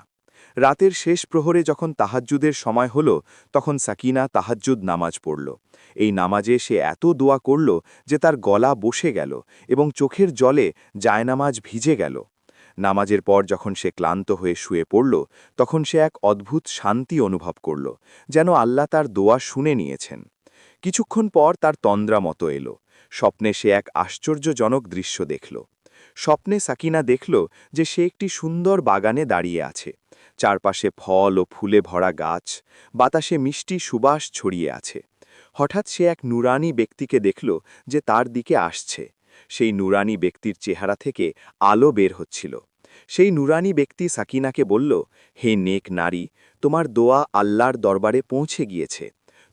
রাতের শেষ প্রহরে যখন তাহাজ্জুদের সময় হল, তখন সাকিনা তাহাজ্জুদ নামাজ পড়ল। এই নামাজে সে এত দোয়া করল যে তার গলা বসে গেল এবং চোখের জলে জায়নামাজ ভিজে গেল। নামাজের পর যখন সে ক্লান্ত হয়ে শুয়ে পড়ল তখন সে এক অদ্ভুত শান্তি অনুভব করল, যেন আল্লাহ তার দোয়া শুনে নিয়েছেন। কিছুক্ষণ পর তার তন্দ্রা মতো এলো। স্বপ্নে সে এক আশ্চর্যজনক দৃশ্য দেখল। স্বপ্নে সাকিনা দেখল যে সে একটি সুন্দর বাগানে দাঁড়িয়ে আছে। চারপাশে ফল ও ফুলে ভরা গাছ, বাতাসে মিষ্টি সুবাস ছড়িয়ে আছে। হঠাৎ সে এক নুরানি ব্যক্তিকে দেখল যে তার দিকে আসছে। সেই নুরানি ব্যক্তির চেহারা থেকে আলো বের হচ্ছিল। সেই নুরানি ব্যক্তি সাকিনাকে বলল, হে নেক নারী, তোমার দোয়া আল্লাহর দরবারে পৌঁছে গিয়েছে।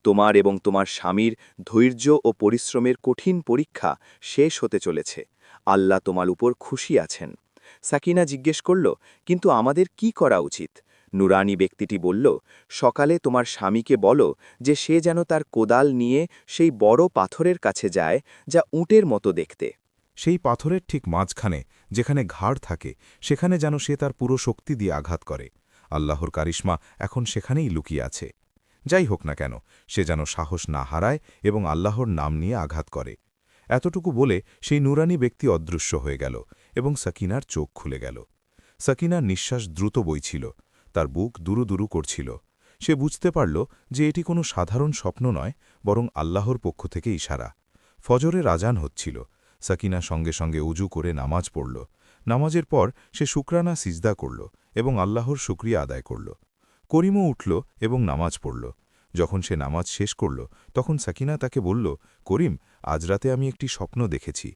তোমার এবং তোমার স্বামীর ধৈর্য ও পরিশ্রমের কঠিন পরীক্ষা শেষ হতে চলেছে। আল্লাহ তোমার উপর খুশি আছেন। সাকিনা জিজ্ঞেস করল, কিন্তু আমাদের কি করা উচিত? নুরানি ব্যক্তিটি বলল, সকালে তোমার স্বামীকে বলো যে সে যেন তার কোদাল নিয়ে সেই বড় পাথরের কাছে যায়, যা উটের মতো দেখতে। সেই পাথরের ঠিক মাঝখানে যেখানে ঘাড় থাকে সেখানে যেন সে তার পুরো শক্তি দিয়ে আঘাত করে। আল্লাহর কারিশমা এখন সেখানেই লুকিয়ে আছে। যাই হোক না কেন, সে যেন সাহস না হারায় এবং আল্লাহর নাম নিয়ে আঘাত করে। এতটুকু বলে সেই নুরানি ব্যক্তি অদৃশ্য হয়ে গেল এবং সাকিনার চোখ খুলে গেল। সাকিনার নিঃশ্বাস দ্রুত বইছিল, তার বুক দুরু দুরু করছিল। সে বুঝতে পারল যে এটি কোনো সাধারণ স্বপ্ন নয়, বরং আল্লাহর পক্ষ থেকে ইশারা। ফজরের আজান হচ্ছিল। সাকিনা সঙ্গে সঙ্গে উজু করে নামাজ পড়ল। নামাজের পর সে শুকরানা সিজদা করল এবং আল্লাহর শুকরিয়া আদায় করল। করিমও উঠল এবং নামাজ পড়ল। যখন সে নামাজ শেষ করল তখন সাকিনা তাকে বলল, করিম, আজ রাতে আমি একটি স্বপ্ন দেখেছি।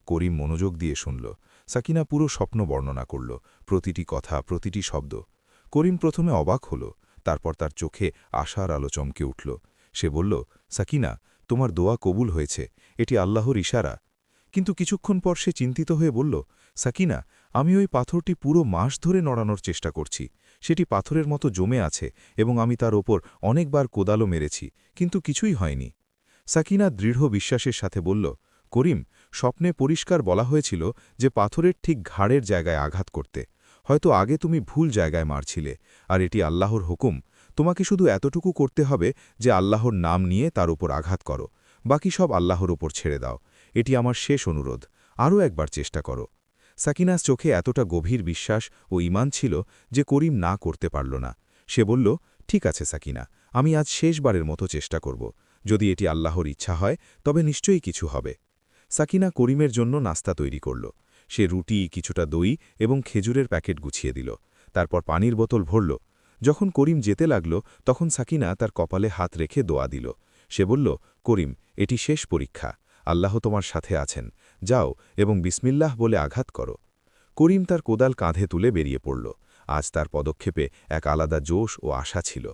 করিম মনোযোগ দিয়ে শুনল। সাকিনা পুরো স্বপ্ন বর্ণনা করল, প্রতিটি কথা, প্রতিটি শব্দ। করিম প্রথমে অবাক হল, তারপর তার চোখে আশার আলো চমকে উঠল। সে বলল, সাকিনা, তোমার দোয়া কবুল হয়েছে, এটি আল্লাহর ইশারা। কিন্তু কিছুক্ষণ পর সে চিন্তিত হয়ে বলল, সাকিনা, আমি ওই পাথরটি পুরো মাস ধরে নড়ানোর চেষ্টা করছি। সেটি পাথরের মতো জমে আছে এবং আমি তার ওপর অনেকবার কোদালও মেরেছি, কিন্তু কিছুই হয়নি। সাকিনা দৃঢ় বিশ্বাসের সাথে বলল, করিম, স্বপ্নে পরিষ্কার বলা হয়েছিল যে পাথরের ঠিক ঘাড়ের জায়গায় আঘাত করতে। হয়তো আগে তুমি ভুল জায়গায় মারছিলে, আর এটি আল্লাহর হুকুম। তোমাকে শুধু এতটুকু করতে হবে যে আল্লাহর নাম নিয়ে তার উপর আঘাত করো, বাকি সব আল্লাহর ওপর ছেড়ে দাও। এটি আমার শেষ অনুরোধ, আরও একবার চেষ্টা করো। সাকিনার চোখে এতটা গভীর বিশ্বাস ও ঈমান ছিল যে করিম না করতে পারল না। সে বলল, ঠিক আছে সাকিনা, আমি আজ শেষবারের মতো চেষ্টা করব। যদি এটি আল্লাহর ইচ্ছা হয় তবে নিশ্চয়ই কিছু হবে। সাকিনা করিমের জন্য নাস্তা তৈরি করল। সে রুটি, কিছুটা দই এবং খেজুরের প্যাকেট গুছিয়ে দিল। তারপর পানির বোতল ভরল। যখন করিম যেতে লাগল তখন সাকিনা তার কপালে হাত রেখে দোয়া দিল। সে বলল, করিম, এটি শেষ পরীক্ষা। আল্লাহ তোমার সাথে আছেন। যাও এবং বিসমিল্লাহ বলে আঘাত করো। করিম তার কোদাল কাঁধে তুলে বেরিয়ে পড়ল। আজ তার পদক্ষেপে এক আলাদা জোশ ও আশা ছিল।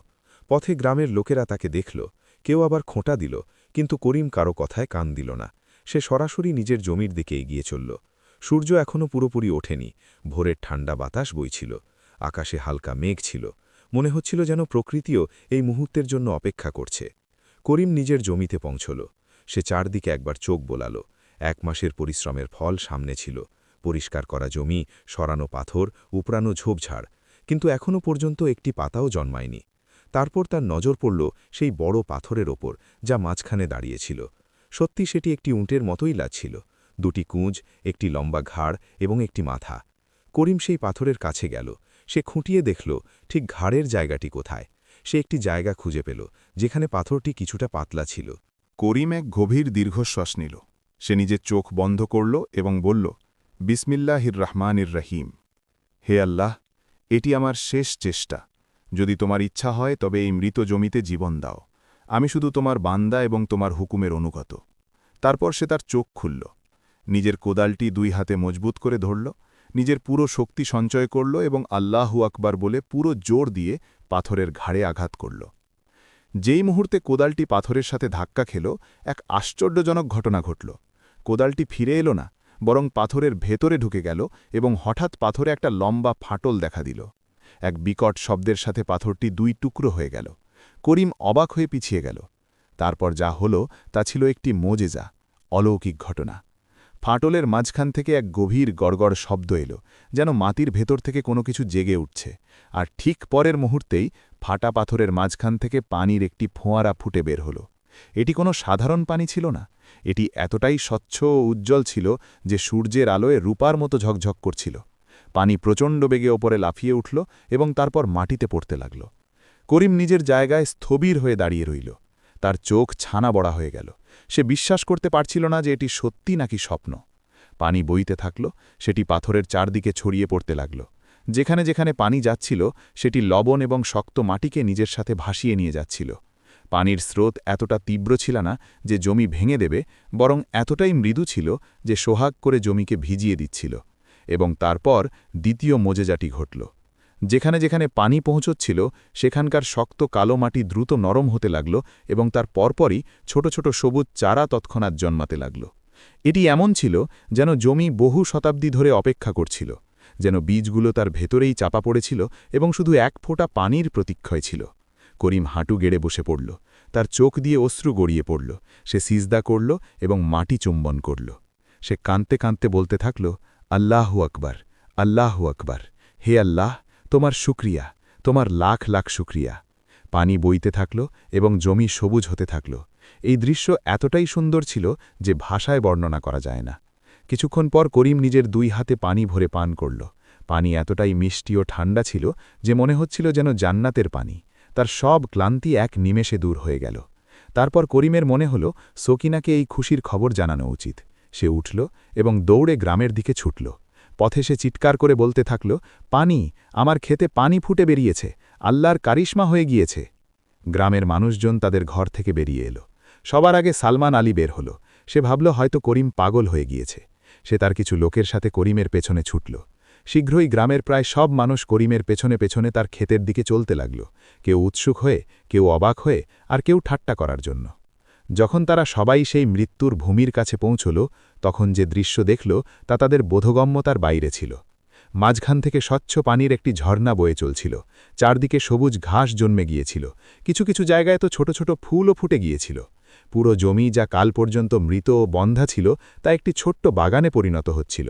পথে গ্রামের লোকেরা তাকে দেখল, কেউ আবার খোঁটা দিল, কিন্তু করিম কারো কথায় কান দিল না। সে সরাসরি নিজের জমির দিকে এগিয়ে চলল। সূর্য এখনও পুরোপুরি ওঠেনি। ভোরের ঠান্ডা বাতাস বইছিল। আকাশে হালকা মেঘ ছিল। মনে হচ্ছিল যেন প্রকৃতিও এই মুহূর্তের জন্য অপেক্ষা করছে। করিম নিজের জমিতে পৌঁছল। সে চারদিকে একবার চোখ বোলাল। 1 মাসের পরিশ্রমের ফল সামনে ছিল। পরিষ্কার করা জমি, সরানো পাথর, উপড়ানো ঝোপঝাড়, কিন্তু এখনও পর্যন্ত একটি পাতাও জন্মায়নি। তারপর তার নজর পড়ল সেই বড় পাথরের ওপর, যা মাঝখানে দাঁড়িয়েছিল। সত্যি সেটি একটি উঁটের মতোই লাগছিল। 2টি কুঁজ, একটি লম্বা ঘাড় এবং একটি মাথা। করিম সেই পাথরের কাছে গেল। সে খুঁটিয়ে দেখল ঠিক ঘাড়ের জায়গাটি কোথায়। সে একটি জায়গা খুঁজে পেল যেখানে পাথরটি কিছুটা পাতলা ছিল। করিম এক গভীর দীর্ঘশ্বাস নিল। সে নিজের চোখ বন্ধ করল এবং বলল, বিসমিল্লাহির রহমানির রহিম। হে আল্লাহ, এটি আমার শেষ চেষ্টা। যদি তোমার ইচ্ছা হয় তবে এই মৃত জমিতে জীবন দাও। আমি শুধু তোমার বান্দা এবং তোমার হুকুমের অনুগত। তারপর সে তার চোখ খুলল। নিজের কোদালটি 2 হাতে মজবুত করে ধরল, নিজের পুরো শক্তি সঞ্চয় করল এবং আল্লাহু আকবার বলে পুরো জোর দিয়ে পাথরের ঘাড়ে আঘাত করল। যেই মুহূর্তে কোদালটি পাথরের সাথে ধাক্কা খেল, এক আশ্চর্যজনক ঘটনা ঘটল। কোদালটি ফিরে এলো না, বরং পাথরের ভেতরে ঢুকে গেল এবং হঠাৎ পাথরে একটা লম্বা ফাটল দেখা দিল। এক বিকট শব্দের সাথে পাথরটি 2 টুকরো হয়ে গেল। করিম অবাক হয়ে পিছিয়ে গেল। তারপর যা হলো তা ছিল একটি মোজেজা, অলৌকিক ঘটনা। ফাটলের মাঝখান থেকে এক গভীর গড়গড় শব্দ এলো, যেন মাটির ভেতর থেকে কোনো কিছু জেগে উঠছে। আর ঠিক পরের মুহূর্তেই ফাটা পাথরের মাঝখান থেকে পানির একটি ফোঁয়ারা ফুটে বের হল। এটি কোনো সাধারণ পানি ছিল না। এটি এতটাই স্বচ্ছ ও উজ্জ্বল ছিল যে সূর্যের আলোয় রূপার মতো ঝকঝক করছিল। পানি প্রচণ্ড বেগে ওপরে লাফিয়ে উঠল এবং তারপর মাটিতে পড়তে লাগল। করিম নিজের জায়গায় স্থবির হয়ে দাঁড়িয়ে রইল। তার চোখ ছানা বড়া হয়ে গেল। সে বিশ্বাস করতে পারছিল না যে এটি সত্যি নাকি স্বপ্ন। পানি বইতে থাকল, সেটি পাথরের চারদিকে ছড়িয়ে পড়তে লাগল। যেখানে যেখানে পানি যাচ্ছিল সেটি লবণ এবং শক্ত মাটিকে নিজের সাথে ভাসিয়ে নিয়ে যাচ্ছিল। পানির স্রোত এতটা তীব্র ছিল না যে জমি ভেঙে দেবে, বরং এতটাই মৃদু ছিল যে সোহাগ করে জমিকে ভিজিয়ে দিচ্ছিল। এবং তারপর দ্বিতীয় মোজেজাটি ঘটল। যেখানে যেখানে পানি পৌঁছচ্ছিল সেখানকার শক্ত কালো মাটি দ্রুত নরম হতে লাগল এবং তার পরপরই ছোট ছোট সবুজ চারা তৎক্ষণাৎ জন্মাতে লাগল। এটি এমন ছিল যেন জমি বহু শতাব্দী ধরে অপেক্ষা করছিল, যেন বীজগুলো তার ভেতরেই চাপা পড়েছিল এবং শুধু এক ফোঁটা পানির প্রতীক্ষায় ছিল। করিম হাঁটু গেড়ে বসে পড়ল। তার চোখ দিয়ে অশ্রু গড়িয়ে পড়ল। সে সিজদা করল এবং মাটি চুম্বন করল। সে কাঁদতে কাঁদতে বলতে থাকল, আল্লাহু আকবার, আল্লাহু আকবার। হে আল্লাহ, তোমার শুক্রিয়া, তোমার লাখ লাখ শুক্রিয়া। পানি বইতে থাকল এবং জমি সবুজ হতে থাকল। এই দৃশ্য এতটাই সুন্দর ছিল যে ভাষায় বর্ণনা করা যায় না। কিছুক্ষণ পর করিম নিজের দুই হাতে পানি ভরে পান করল। পানি এতটাই মিষ্টি ও ঠান্ডা ছিল যে মনে হচ্ছিল যেন জান্নাতের পানি। তার সব ক্লান্তি এক নিমেষে দূর হয়ে গেল। তারপর করিমের মনে হল সকিনাকে এই খুশির খবর জানানো উচিত। সে উঠল এবং দৌড়ে গ্রামের দিকে ছুটল। পথে সে চিৎকার করে বলতে থাকল, পানি, আমার ক্ষেতে পানি ফুটে বেরিয়েছে, আল্লাহর কারিশমা হয়ে গিয়েছে। গ্রামের মানুষজন তাদের ঘর থেকে বেরিয়ে এলো। সবার আগে সালমান আলী বের হল। সে ভাবল হয়তো করিম পাগল হয়ে গিয়েছে। সে তার কিছু লোকের সাথে করিমের পেছনে ছুটল। শীঘ্রই গ্রামের প্রায় সব মানুষ করিমের পেছনে পেছনে তার ক্ষেতের দিকে চলতে লাগল, কেউ উৎসুক হয়ে, কেউ অবাক হয়ে, আর কেউ ঠাট্টা করার জন্য। যখন তারা সবাই সেই মৃত্যুর ভূমির কাছে পৌঁছল, তখন যে দৃশ্য দেখল তা তাদের বোধগম্যতার বাইরে ছিল। মাঝখান থেকে স্বচ্ছ পানির একটি ঝর্ণা বয়ে চলছিল। চারদিকে সবুজ ঘাস জন্মে গিয়েছিল। কিছু কিছু জায়গায় তো ছোট ছোট ফুলও ফুটে গিয়েছিল। পুরো জমি যা কাল পর্যন্ত মৃত ও বন্ধা ছিল তা একটি ছোট্ট বাগানে পরিণত হচ্ছিল।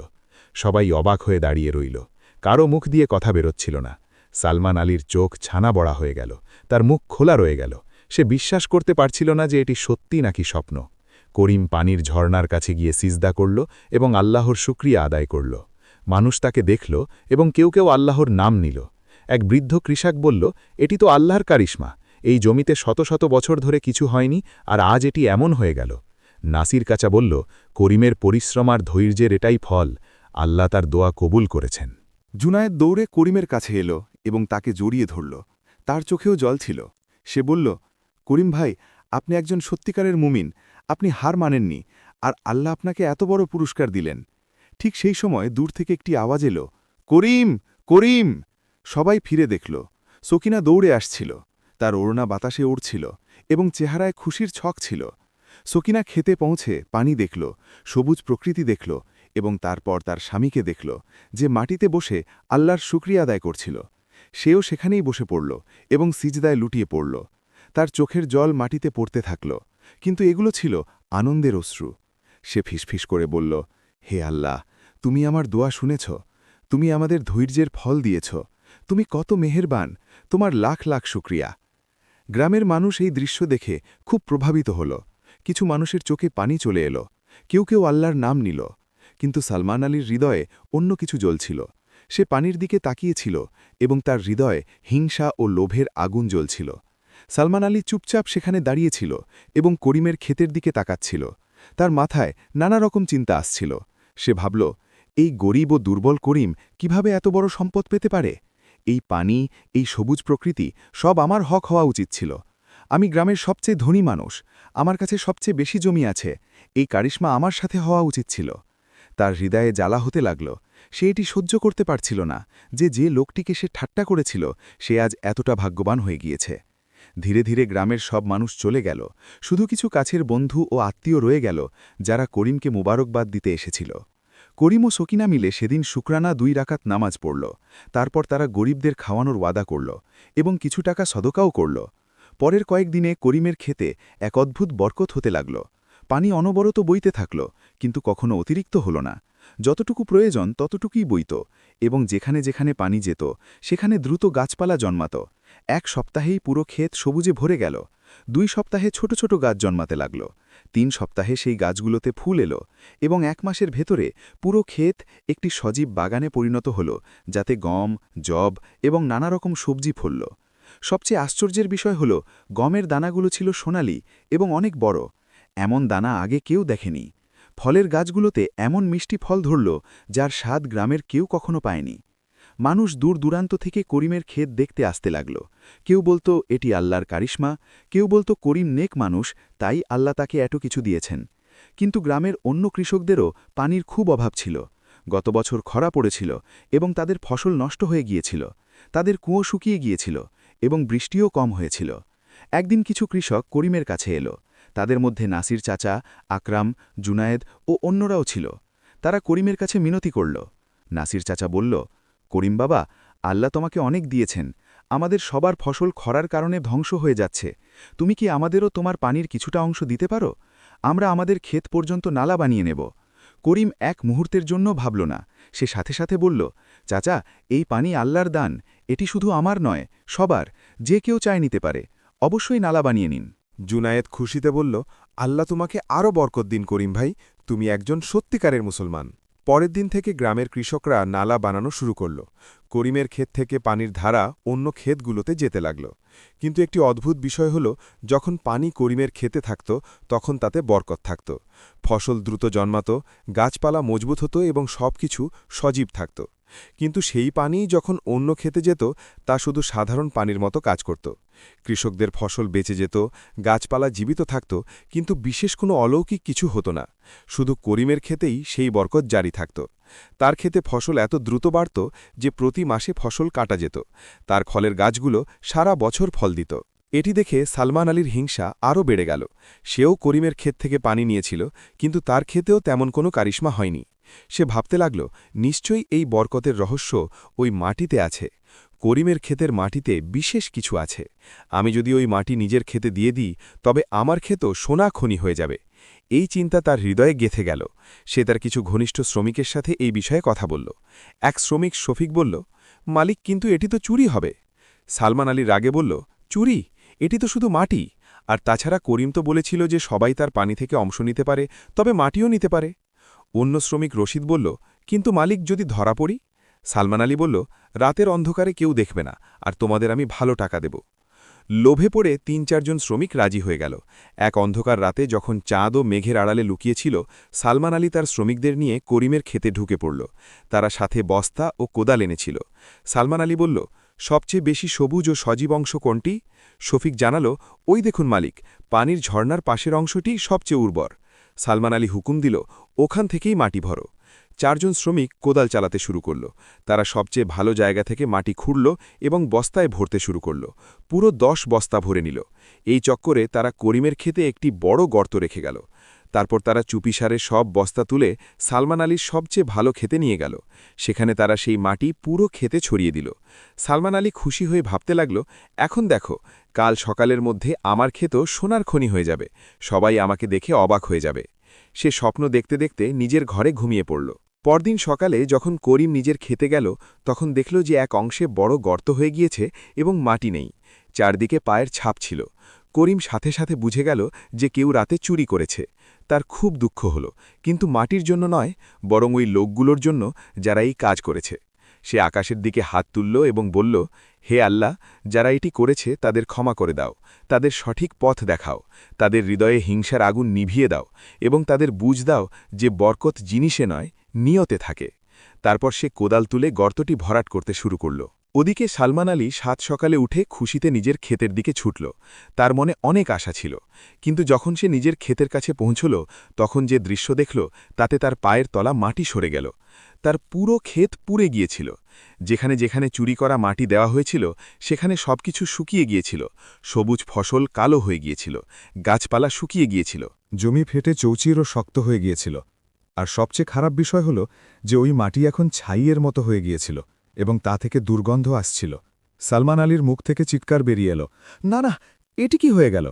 সবাই অবাক হয়ে দাঁড়িয়ে রইল। কারো মুখ দিয়ে কথা বেরোচ্ছিল না। সালমান আলীর চোখ ছানা বড়া হয়ে গেল। তার মুখ খোলা রয়ে গেল। সে বিশ্বাস করতে পারছিল না যে এটি সত্যি নাকি স্বপ্ন। করিম পানির ঝর্ণার কাছে গিয়ে সিজদা করল এবং আল্লাহর শুকরিয়া আদায় করল। মানুষ তাকে দেখল এবং কেউ কেউ আল্লাহর নাম নিল। এক বৃদ্ধ কৃষক বলল, এটি তো আল্লাহর কারিশমা। এই জমিতে শত শত বছর ধরে কিছু হয়নি, আর আজ এটি এমন হয়ে গেল। নাসির কাচা বলল, করিমের পরিশ্রম আর ধৈর্যের এটাই ফল। আল্লাহ তার দোয়া কবুল করেছেন। জুনায়েদ দৌড়ে করিমের কাছে এলো এবং তাকে জড়িয়ে ধরল। তার চোখেও জল ছিল। সে বলল, করিম ভাই, আপনি একজন সত্যিকারের মুমিন। আপনি হার মানেননি, আর আল্লাহ আপনাকে এত বড় পুরস্কার দিলেন। ঠিক সেই সময় দূর থেকে একটি আওয়াজ এলো, করিম, করিম! সবাই ফিরে দেখল। সকিনা দৌড়ে আসছিল। তার ওড়না বাতাসে উড়ছিল এবং চেহারায় খুশির ছক ছিল। সকিনা খেতে পৌঁছে পানি দেখল, সবুজ প্রকৃতি দেখল এবং তারপর তার স্বামীকে দেখল, যে মাটিতে বসে আল্লাহর শুকরিয়া আদায় করছিল। সেও সেখানেই বসে পড়ল এবং সিজদায় লুটিয়ে পড়ল। তার চোখের জল মাটিতে পড়তে থাকল, কিন্তু এগুলো ছিল আনন্দের অশ্রু। সে ফিসফিস করে বলল, হে আল্লাহ, তুমি আমার দোয়া শুনেছ। তুমি আমাদের ধৈর্যের ফল দিয়েছ। তুমি কত মেহেরবান, তোমার লাখ লাখ শুকরিয়া। গ্রামের মানুষ এই দৃশ্য দেখে খুব প্রভাবিত হল। কিছু মানুষের চোখে পানি চলে এলো। কেউ কেউ আল্লাহর নাম নিল। কিন্তু সালমান আলীর হৃদয়ে অন্য কিছু জ্বলছিল। সে পানির দিকে তাকিয়েছিল এবং তার হৃদয়ে হিংসা ও লোভের আগুন জ্বলছিল। সালমান আলী চুপচাপ সেখানে দাঁড়িয়েছিল এবং করিমের ক্ষেতের দিকে তাকাচ্ছিল। তার মাথায় নানা রকম চিন্তা আসছিল। সে ভাবল, এই গরিব ও দুর্বল করিম কিভাবে এত বড় সম্পদ পেতে পারে? এই পানি, এই সবুজ প্রকৃতি সব আমার হক হওয়া উচিত ছিল। আমি গ্রামের সবচেয়ে ধনী মানুষ, আমার কাছে সবচেয়ে বেশি জমি আছে। এই কারিশমা আমার সাথে হওয়া উচিত ছিল। তার হৃদয়ে জ্বালা হতে লাগল। সে এটি সহ্য করতে পারছিল না যে লোকটিকে সে ঠাট্টা করেছিল সে আজ এতটা ভাগ্যবান হয়ে গিয়েছে। ধীরে ধীরে গ্রামের সব মানুষ চলে গেল। শুধু কিছু কাছের বন্ধু ও আত্মীয় রয়ে গেল, যারা করিমকে মুবারকবাদ দিতে এসেছিল। করিম ও সকিনা মিলে সেদিন শুকরানা 2 রাকাত নামাজ পড়ল। তারপর তারা গরিবদের খাওয়ানোর ওয়াদা করল এবং কিছু টাকা সদকাও করল। পরের কয়েকদিনে করিমের ক্ষেতে এক অদ্ভুত বরকত হতে লাগল। পানি অনবরত বইতে থাকল, কিন্তু কখনো অতিরিক্ত হল না। যতটুকু প্রয়োজন ততটুকুই বইত, এবং যেখানে যেখানে পানি যেত সেখানে দ্রুত গাছপালা জন্মাত। 1 সপ্তাহেই পুরো ক্ষেত সবুজে ভরে গেল। 2 সপ্তাহে ছোট ছোট গাছ জন্মাতে লাগল। 3 সপ্তাহে সেই গাছগুলোতে ফুল এলো এবং 1 মাসের ভেতরে পুরো ক্ষেত একটি সজীব বাগানে পরিণত হল, যাতে গম, যব এবং নানা রকম সবজি ফলল। সবচেয়ে আশ্চর্যের বিষয় হল গমের দানাগুলো ছিল সোনালি এবং অনেক বড়। এমন দানা আগে কেউ দেখেনি। ফলের গাছগুলোতে এমন মিষ্টি ফল ধরল যার স্বাদ গ্রামের কেউ কখনো পায়নি। মানুষ দূর দূরান্ত থেকে করিমের ক্ষেত দেখতে আসতে লাগল। কেউ বলতো এটি আল্লাহর কারিশমা, কেউ বলতো করিম নেক মানুষ, তাই আল্লাহ তাকে এত কিছু দিয়েছেন। কিন্তু গ্রামের অন্য কৃষকদেরও পানির খুব অভাব ছিল। গত বছর খরা পড়েছিল এবং তাদের ফসল নষ্ট হয়ে গিয়েছিল। তাদের কুয়ো শুকিয়ে গিয়েছিল এবং বৃষ্টিও কম হয়েছিল। একদিন কিছু কৃষক করিমের কাছে এলো। তাদের মধ্যে নাসির চাচা, আকরাম, জুনায়েদ ও অন্যরাও ছিল। তারা করিমের কাছে মিনতি করল। নাসির চাচা বলল, করিম বাবা, আল্লাহ তোমাকে অনেক দিয়েছেন। আমাদের সবার ফসল খরার কারণে ধ্বংস হয়ে যাচ্ছে। তুমি কি আমাদেরও তোমার পানির কিছুটা অংশ দিতে পারো? আমরা আমাদের ক্ষেত পর্যন্ত নালা বানিয়ে নেব। করিম এক মুহূর্তের জন্য ভাবল না। সে সাথে সাথে বলল, চাচা, এই পানি আল্লাহর দান, এটি শুধু আমার নয়, সবার। যে কেউ চায় নিতে পারে। অবশ্যই নালা বানিয়ে নিন। জুনায়েদ খুশিতে বলল, আল্লাহ তোমাকে আরও বরকত দিন করিম ভাই, তুমি একজন সত্যিকারের মুসলমান। পরের দিন থেকে গ্রামের কৃষকরা নালা বানানো শুরু করল। করিমের ক্ষেত থেকে পানির ধারা অন্য ক্ষেতগুলোতে যেতে লাগল। কিন্তু একটি অদ্ভুত বিষয় হল, যখন পানি করিমের ক্ষেতে থাকত তখন তাতে বরকত থাকত। ফসল দ্রুত জন্মাত, গাছপালা মজবুত হতো এবং সবকিছু সজীব থাকত। কিন্তু সেই পানি যখন অন্য ক্ষেতে যেত তা শুধু সাধারণ পানির মতো কাজ করত। কৃষকদের ফসল বেঁচে যেত, গাছপালা জীবিত থাকত, কিন্তু বিশেষ কোনো অলৌকিক কিছু হতো না। শুধু করিমের ক্ষেতেই সেই বরকত জারি থাকত। তার ক্ষেতে ফসল এত দ্রুত বাড়ত যে প্রতি মাসে ফসল কাটা যেত। তার ফলের গাছগুলো সারা বছর ফল দিত। এটি দেখে সালমান আলীর হিংসা আরও বেড়ে গেল। সেও করিমের ক্ষেত থেকে পানি নিয়েছিল, কিন্তু তার ক্ষেতেও তেমন কোনো কারিশমা হয়নি। সে ভাবতে লাগল, নিশ্চয়ই এই বরকতের রহস্য ওই মাটিতে আছে। করিমের ক্ষেতের মাটিতে বিশেষ কিছু আছে। আমি যদি ওই মাটি নিজের ক্ষেতে দিয়ে দিই, তবে আমার ক্ষেতও সোনা খনি হয়ে যাবে। এই চিন্তা তার হৃদয়ে গেঁথে গেল। সে তার কিছু ঘনিষ্ঠ শ্রমিকের সাথে এই বিষয়ে কথা বলল। এক শ্রমিক শফিক বলল, মালিক, কিন্তু এটি তো চুরি হবে। সালমান আলী রাগে বলল, চুরি? এটি তো শুধু মাটি। আর তাছাড়া করিম তো বলেছিল যে সবাই তার পানি থেকে অংশ নিতে পারে, তবে মাটিও নিতে পারে। অন্য শ্রমিক রশিদ বলল, কিন্তু মালিক, যদি ধরা পড়ি? সালমান আলী বলল, রাতের অন্ধকারে কেউ দেখবে না, আর তোমাদের আমি ভালো টাকা দেব। লোভে পড়ে ৩-৪ জন শ্রমিক রাজি হয়ে গেল। এক অন্ধকার রাতে যখন চাঁদ ও মেঘের আড়ালে লুকিয়েছিল, সালমান আলী তার শ্রমিকদের নিয়ে করিমের ক্ষেতে ঢুকে পড়ল। তারা সাথে বস্তা ও কোদাল এনেছিল। সালমান আলী বলল, সবচেয়ে বেশি সবুজ ও সজীব অংশ কোনটি? শফিক জানালো, ওই দেখুন মালিক, পানির ঝর্ণার পাশের অংশটি সবচেয়ে উর্বর। সালমান আলী হুকুম দিল, ওখান থেকেই মাটি ভরো। ৪ জন শ্রমিক কোদাল চালাতে শুরু করল। তারা সবচেয়ে ভালো জায়গা থেকে মাটি খুঁড়ল এবং বস্তায় ভরতে শুরু করল। পুরো ১০ বস্তা ভরে নিল। এই চক্করে তারা করিমের ক্ষেতে একটি বড় গর্ত রেখে গেল। তারপর তারা চুপিসারে সব বস্তা তুলে সালমান আলীর সবচেয়ে ভালো ক্ষেতে নিয়ে গেল। সেখানে তারা সেই মাটি পুরো ক্ষেতে ছড়িয়ে দিল। সালমান আলী খুশি হয়ে ভাবতে লাগল, এখন দেখো, কাল সকালের মধ্যে আমার ক্ষেতও সোনার খনি হয়ে যাবে। সবাই আমাকে দেখে অবাক হয়ে যাবে। সে স্বপ্ন দেখতে দেখতে নিজের ঘরে ঘুমিয়ে পড়ল। পরদিন সকালে যখন করিম নিজের খেতে গেল, তখন দেখল যে এক অংশে বড় গর্ত হয়ে গিয়েছে এবং মাটি নেই। চারদিকে পায়ের ছাপ ছিল। করিম সাথে সাথে বুঝে গেল যে কেউ রাতে চুরি করেছে। তার খুব দুঃখ হল, কিন্তু মাটির জন্য নয়, বরং ওই লোকগুলোর জন্য যারা এই কাজ করেছে। সে আকাশের দিকে হাত তুলল এবং বলল, হে আল্লাহ, যারা এটি করেছে তাদের ক্ষমা করে দাও, তাদের সঠিক পথ দেখাও, তাদের হৃদয়ে হিংসার আগুন নিভিয়ে দাও এবং তাদের বুঝ দাও যে বরকত জিনিসে নয়, নিয়তে থাকে। তারপর সে কোদাল তুলে গর্তটি ভরাট করতে শুরু করল। ওদিকে সালমান আলী সাত সকালে উঠে খুশিতে নিজের ক্ষেতের দিকে ছুটল। তার মনে অনেক আশা ছিল, কিন্তু যখন সে নিজের ক্ষেতের কাছে পৌঁছল, তখন যে দৃশ্য দেখল তাতে তার পায়ের তলা মাটি সরে গেল। তার পুরো ক্ষেত পুড়ে গিয়েছিল। যেখানে যেখানে চুরি করা মাটি দেওয়া হয়েছিল সেখানে সবকিছু শুকিয়ে গিয়েছিল। সবুজ ফসল কালো হয়ে গিয়েছিল, গাছপালা শুকিয়ে গিয়েছিল। জমি ফেটে চৌচির ও শক্ত হয়ে গিয়েছিল। আর সবচেয়ে খারাপ বিষয় হল যে ওই মাটি এখন ছাইয়ের মতো হয়ে গিয়েছিল এবং তা থেকে দুর্গন্ধ আসছিল। সালমান আলীর মুখ থেকে চিৎকার বেরিয়ে এলো, না না, এটি কি হয়ে গেল?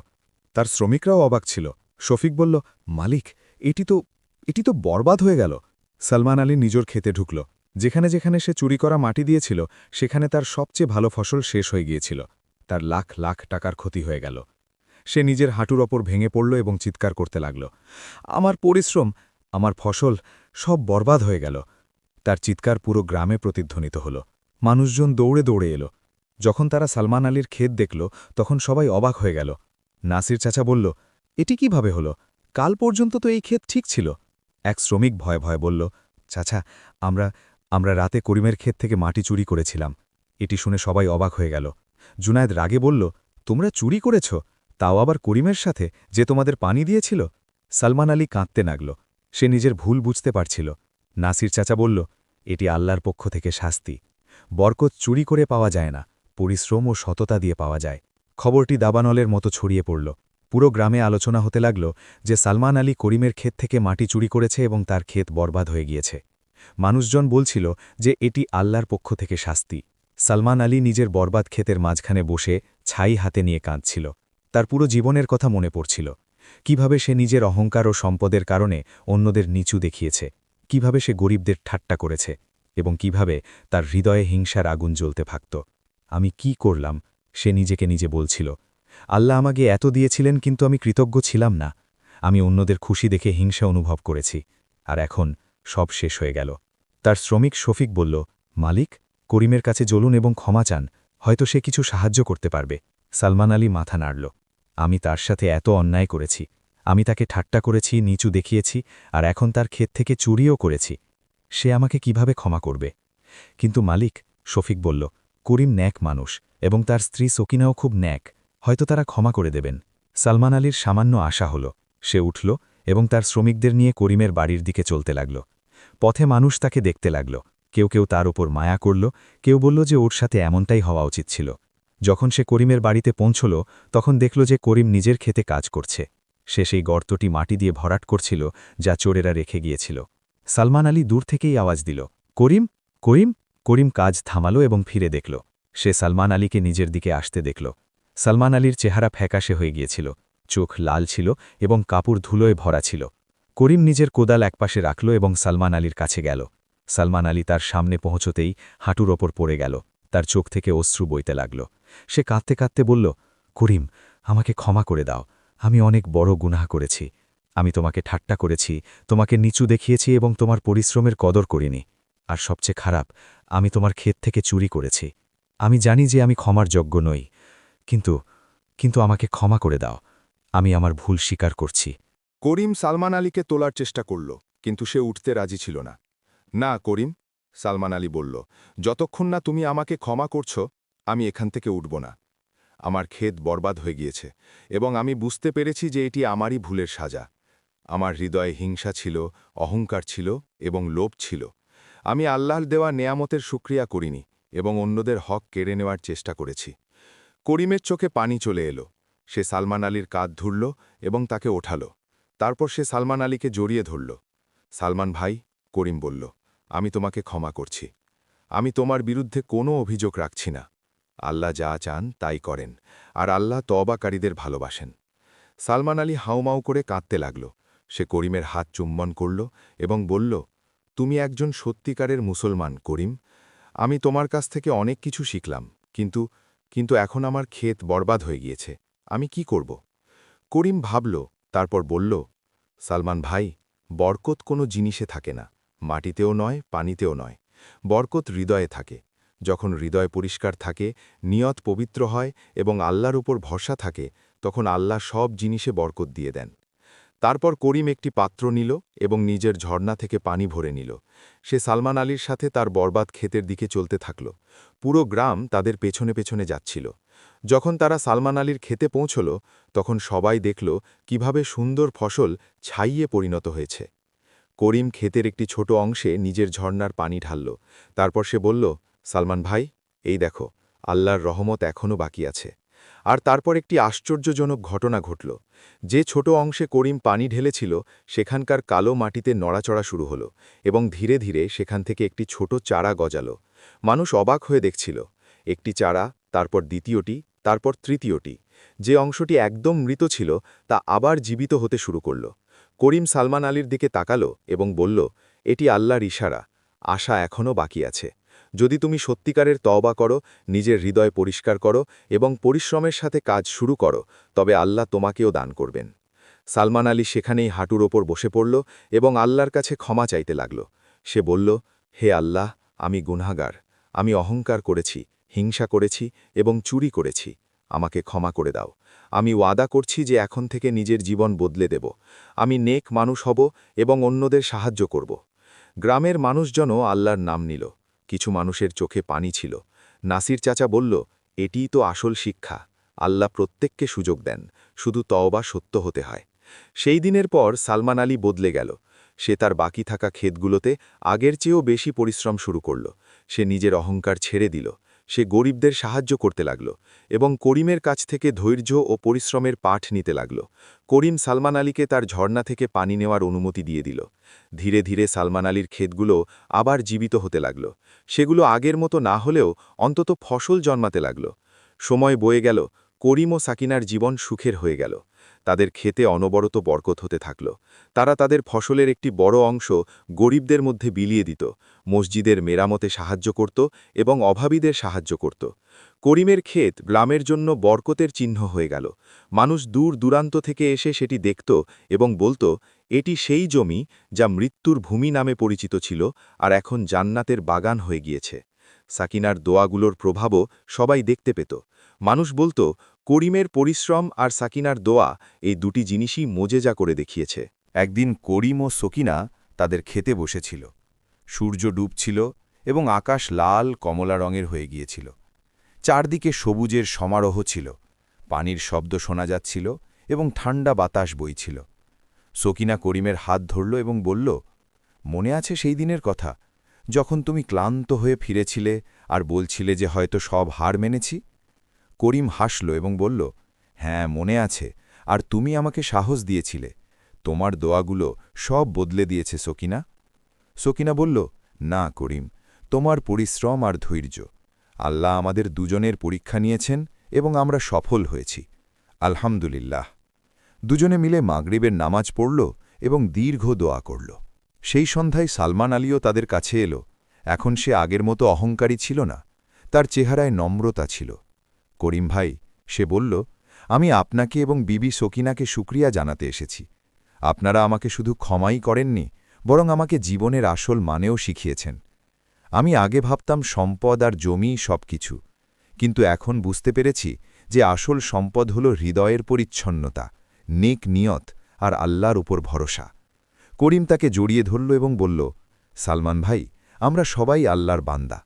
তার শ্রমিকরাও অবাক ছিল। শফিক বলল, মালিক, এটি তো বরবাদ হয়ে গেল। সালমান আলী নিজের ক্ষেতে ঢুকল। যেখানে যেখানে সে চুরি করা মাটি দিয়েছিল সেখানে তার সবচেয়ে ভালো ফসল শেষ হয়ে গিয়েছিল। তার লাখ লাখ টাকার ক্ষতি হয়ে গেল। সে নিজের হাঁটুর ওপর ভেঙে পড়ল এবং চিৎকার করতে লাগল, আমার পরিশ্রম, আমার ফসল সব বরবাদ হয়ে গেল। তার চিৎকার পুরো গ্রামে প্রতিধ্বনিত হল। মানুষজন দৌড়ে দৌড়ে এলো। যখন তারা সালমান আলীর ক্ষেত দেখল তখন সবাই অবাক হয়ে গেল। নাসির চাচা বলল, এটি কিভাবে হলো? কাল পর্যন্ত তো এই ক্ষেত ঠিক ছিল। এক শ্রমিক ভয়ে ভয়ে বলল, চাচা, আমরা রাতে করিমের ক্ষেত থেকে মাটি চুরি করেছিলাম। এটি শুনে সবাই অবাক হয়ে গেল। জুনায়েদ রাগে বলল, তোমরা চুরি করেছ? তাও আবার করিমের সাথে, যে তোমাদের পানি দিয়েছিল? সালমান আলী কাঁদতে লাগল। সে নিজের ভুল বুঝতে পারছিল। নাসির চাচা বলল, এটি আল্লাহর পক্ষ থেকে শাস্তি। বরকত চুরি করে পাওয়া যায় না, পরিশ্রম ও সততা দিয়ে পাওয়া যায়। খবরটি দাবানলের মতো ছড়িয়ে পড়ল। পুরো গ্রামে আলোচনা হতে লাগল যে সালমান আলী করিমের ক্ষেত থেকে মাটি চুরি করেছে এবং তার ক্ষেত বরবাদ হয়ে গিয়েছে। মানুষজন বলছিল যে এটি আল্লাহর পক্ষ থেকে শাস্তি। সালমান আলী নিজের বরবাদ ক্ষেতের মাঝখানে বসে ছাই হাতে নিয়ে কাঁদছিল। তার পুরো জীবনের কথা মনে পড়ছিল। কিভাবে সে নিজের অহংকার ও সম্পদের কারণে অন্যদের নিচু দেখিয়েছে, কিভাবে সে গরিবদের ঠাট্টা করেছে, এবং কিভাবে তার হৃদয়ে হিংসার আগুন জ্বলতে থাকত। আমি কি করলাম, সে নিজেকে নিজে বলছিল। আল্লাহ আমাকে এত দিয়েছিলেন, কিন্তু আমি কৃতজ্ঞ ছিলাম না। আমি অন্যদের খুশি দেখে হিংসা অনুভব করেছি, আর এখন সব শেষ হয়ে গেল। তার শ্রমিক শফিক বলল, মালিক, করিমের কাছে জ্বলুন এবং ক্ষমা চান, হয়তো সে কিছু সাহায্য করতে পারবে। সালমান আলী মাথা নাড়ল। আমি তার সাথে এত অন্যায় করেছি, আমি তাকে ঠাট্টা করেছি, নিচু দেখিয়েছি, আর এখন তার ক্ষেত থেকে চুরিও করেছি। সে আমাকে কিভাবে ক্ষমা করবে? কিন্তু মালিক, শফিক বলল, করিম ন্যাক মানুষ, এবং তার স্ত্রী সকিনাও খুব ন্যাক, হয়তো তারা ক্ষমা করে দেবেন। সালমান আলীর সামান্য আশা হল। সে উঠল এবং তার শ্রমিকদের নিয়ে করিমের বাড়ির দিকে চলতে লাগল। পথে মানুষ তাকে দেখতে লাগল। কেউ কেউ তার উপর মায়া করল, কেউ বলল যে ওর সাথে এমনটাই হওয়া উচিত ছিল। যখন সে করিমের বাড়িতে পৌঁছল তখন দেখল যে করিম নিজের ক্ষেতে কাজ করছে। সে সেই গর্তটি মাটি দিয়ে ভরাট করছিল যা চোরেরা রেখে গিয়েছিল। সালমান আলী দূর থেকেই আওয়াজ দিল, করিম, করিম। করিম কাজ থামালো এবং ফিরে দেখল। সে সালমান আলীকে নিজের দিকে আসতে দেখল। সালমান আলীর চেহারা ফ্যাকাশে হয়ে গিয়েছিল, চোখ লাল ছিল এবং কাপড় ধুলোয় ভরা ছিল। করিম নিজের কোদাল একপাশে রাখল এবং সালমান আলীর কাছে গেল। সালমান আলী তার সামনে পৌঁছতেই হাঁটুর ওপর পড়ে গেল। তার চোখ থেকে অশ্রু বইতে লাগল। সে কাঁদতে কাঁদতে বলল, করিম, আমাকে ক্ষমা করে দাও। আমি অনেক বড় গুনাহ করেছি। আমি তোমাকে ঠাট্টা করেছি, তোমাকে নিচু দেখিয়েছি এবং তোমার পরিশ্রমের কদর করিনি। আর সবচেয়ে খারাপ, আমি তোমার ক্ষেত থেকে চুরি করেছি। আমি জানি যে আমি ক্ষমার যোগ্য নই, কিন্তু আমাকে ক্ষমা করে দাও। আমি আমার ভুল স্বীকার করছি। করিম সালমান আলীকে তোলার চেষ্টা করল, কিন্তু সে উঠতে রাজি ছিল না। না করিম, সালমান আলী বলল, যতক্ষণ না তুমি আমাকে ক্ষমা করছ, আমি এখান থেকে উঠব না। আমার ক্ষেত বরবাদ হয়ে গিয়েছে, এবং আমি বুঝতে পেরেছি যে এটি আমারই ভুলের সাজা। আমার হৃদয়ে হিংসা ছিল, অহংকার ছিল এবং লোভ ছিল। আমি আল্লাহর দেওয়া নেয়ামতের শুকরিয়া করিনি এবং অন্যদের হক কেড়ে নেওয়ার চেষ্টা করেছি। করিমের চোখে পানি চলে এলো। সে সালমান আলীর কাঁধ ধরল এবং তাকে ওঠালো। তারপর সে সালমান আলীকে জড়িয়ে ধরল। সালমান ভাই, করিম বলল, আমি তোমাকে ক্ষমা করছি। আমি তোমার বিরুদ্ধে কোনো অভিযোগ রাখছি না। আল্লাহ যা চান তাই করেন, আর আল্লাহ তওবাকারীদের ভালোবাসেন। সালমান আলী হাউমাউ করে কাঁদতে লাগল। সে করিমের হাত চুম্বন করল এবং বলল, তুমি একজন সত্যিকারের মুসলমান করিম। আমি তোমার কাছ থেকে অনেক কিছু শিখলাম, কিন্তু এখন আমার ক্ষেত বরবাদ হয়ে গিয়েছে। আমি কি করব? করিম ভাবল, তারপর বলল, সালমান ভাই, বরকত কোনো জিনিসে থাকে না, মাটিতেও নয়, পানিতেও নয়। বরকত হৃদয়ে থাকে। যখন হৃদয় পরিষ্কার থাকে, নিয়ত পবিত্র হয় এবং আল্লাহর উপর ভরসা থাকে, তখন আল্লাহ সব জিনিসে বরকত দিয়ে দেন। তারপর করিম একটি পাত্র নিল এবং নিজের ঝর্ণা থেকে পানি ভরে নিল। সে সালমান আলীর সাথে তার বরবাদ ক্ষেতের দিকে চলতে থাকল। পুরো গ্রাম তাদের পেছনে পেছনে যাচ্ছিল। যখন তারা সালমান আলীর ক্ষেতে পৌঁছল, তখন সবাই দেখল কিভাবে সুন্দর ফসল ছাইয়ে পরিণত হয়েছে। করিম ক্ষেতের একটি ছোট অংশে নিজের ঝর্ণার পানি ঢালল। তারপর সে বলল, সালমান ভাই, এই দেখো, আল্লাহর রহমত এখনও বাকি আছে। আর তারপর একটি আশ্চর্যজনক ঘটনা ঘটল। যে ছোট অংশে করিম পানি ঢেলেছিল, সেখানকার কালো মাটিতে নড়াচড়া শুরু হল এবং ধীরে ধীরে সেখান থেকে একটি ছোট চারা গজাল। মানুষ অবাক হয়ে দেখছিল। একটি চারা, তারপর দ্বিতীয়টি, তারপর তৃতীয়টি। যে অংশটি একদম মৃত ছিল তা আবার জীবিত হতে শুরু করল। করিম সালমান আলীর দিকে তাকালো এবং বলল, এটি আল্লাহর ইশারা, আশা এখনও বাকি আছে। যদি তুমি সত্যিকারের তওবা করো, নিজের হৃদয় পরিষ্কার করো এবং পরিশ্রমের সাথে কাজ শুরু করো, তবে আল্লাহ তোমাকেও দান করবেন। সালমান আলী সেখানেই হাঁটুর ওপর বসে পড়ল এবং আল্লাহর কাছে ক্ষমা চাইতে লাগল। সে বলল, হে আল্লাহ, আমি গুনাহগার, আমি অহংকার করেছি, হিংসা করেছি এবং চুরি করেছি, আমাকে ক্ষমা করে দাও। আমি ওয়াদা করছি যে এখন থেকে নিজের জীবন বদলে দেব। আমি নেক মানুষ হব এবং অন্যদের সাহায্য করব। গ্রামের মানুষজনও আল্লাহর নাম নিল। কিছু মানুষের চোখে পানি ছিল। নাসির চাচা বলল, এটিই তো আসল শিক্ষা। আল্লাহ প্রত্যেককে সুযোগ দেন, শুধু তওবা সত্য হতে হয়। সেই দিনের পর সালমান আলী বদলে গেল। সে তার বাকি থাকা ক্ষেতগুলোতে আগের চেয়েও বেশি পরিশ্রম শুরু করল। সে নিজের অহংকার ছেড়ে দিল। সে গরিবদের সাহায্য করতে লাগল এবং করিমের কাছ থেকে ধৈর্য ও পরিশ্রমের পাঠ নিতে লাগল। করিম সালমান আলীকে তার ঝর্ণা থেকে পানি নেওয়ার অনুমতি দিয়ে দিল। ধীরে ধীরে সালমান আলীর ক্ষেতগুলো আবার জীবিত হতে লাগল। সেগুলো আগের মতো না হলেও অন্তত ফসল জন্মাতে লাগল। সময় বয়ে গেল, করিম ও সাকিনার জীবন সুখের হয়ে গেল। তাদের ক্ষেতে অনবরত বরকত হতে থাকল। তারা তাদের ফসলের একটি বড় অংশ গরিবদের মধ্যে বিলিয়ে দিত, মসজিদের মেরামতে সাহায্য করত এবং অভাবীদের সাহায্য করত। করিমের ক্ষেত গ্রামের জন্য বরকতের চিহ্ন হয়ে গেল। মানুষ দূর দূরান্ত থেকে এসে সেটি দেখত এবং বলত, এটি সেই জমি যা মৃত্যুর ভূমি নামে পরিচিত ছিল আর এখন জান্নাতের বাগান হয়ে গিয়েছে। সাকিনার দোয়াগুলোর প্রভাবও সবাই দেখতে পেত। মানুষ বলত, করিমের পরিশ্রম আর সাকিনার দোয়া এই দুটি জিনিসই মোজেজা করে দেখিয়েছে। একদিন করিম ও সকিনা তাদের খেতে বসেছিল। সূর্য ডুবছিল এবং আকাশ লাল কমলা রঙের হয়ে গিয়েছিল। চারদিকে সবুজের সমারোহ ছিল, পানির শব্দ শোনা যাচ্ছিল এবং ঠান্ডা বাতাস বইছিল। সকিনা করিমের হাত ধরল এবং বলল, মনে আছে সেই দিনের কথা, যখন তুমি ক্লান্ত হয়ে ফিরেছিলে আর বলছিলে যে হয়তো সব হার মেনেছি? করিম হাসল এবং বলল, হ্যাঁ মনে আছে, আর তুমি আমাকে সাহস দিয়েছিলে। তোমার দোয়াগুলো সব বদলে দিয়েছে সকিনা। সকিনা বলল, না করিম, তোমার পরিশ্রম আর ধৈর্য। আল্লাহ আমাদের দুজনের পরীক্ষা নিয়েছেন এবং আমরা সফল হয়েছি। আলহামদুলিল্লাহ। দুজনে মিলে মাগরিবের নামাজ পড়ল এবং দীর্ঘ দোয়া করল। সেই সন্ধ্যায় সালমান আলীও তাদের কাছে এলো। এখন সে আগের মতো অহংকারী ছিল না, তার চেহারায় নম্রতা ছিল। করিম ভাই, সে বলল, আমি আপনাকে এবং বিবি সকিনাকে শুকরিয়া জানাতে এসেছি। আপনারা আমাকে শুধু ক্ষমাই করেননি, বরং আমাকে জীবনের আসল মানেও শিখিয়েছেন। আমি আগে ভাবতাম সম্পদ আর জমি সবকিছু, কিন্তু এখন বুঝতে পেরেছি যে আসল সম্পদ হল হৃদয়ের পরিচ্ছন্নতা, নেক নিয়ত আর আল্লাহর উপর ভরসা। করিম তাকে জড়িয়ে ধরল এবং বলল, সালমান ভাই, আমরা সবাই আল্লাহর বান্দা।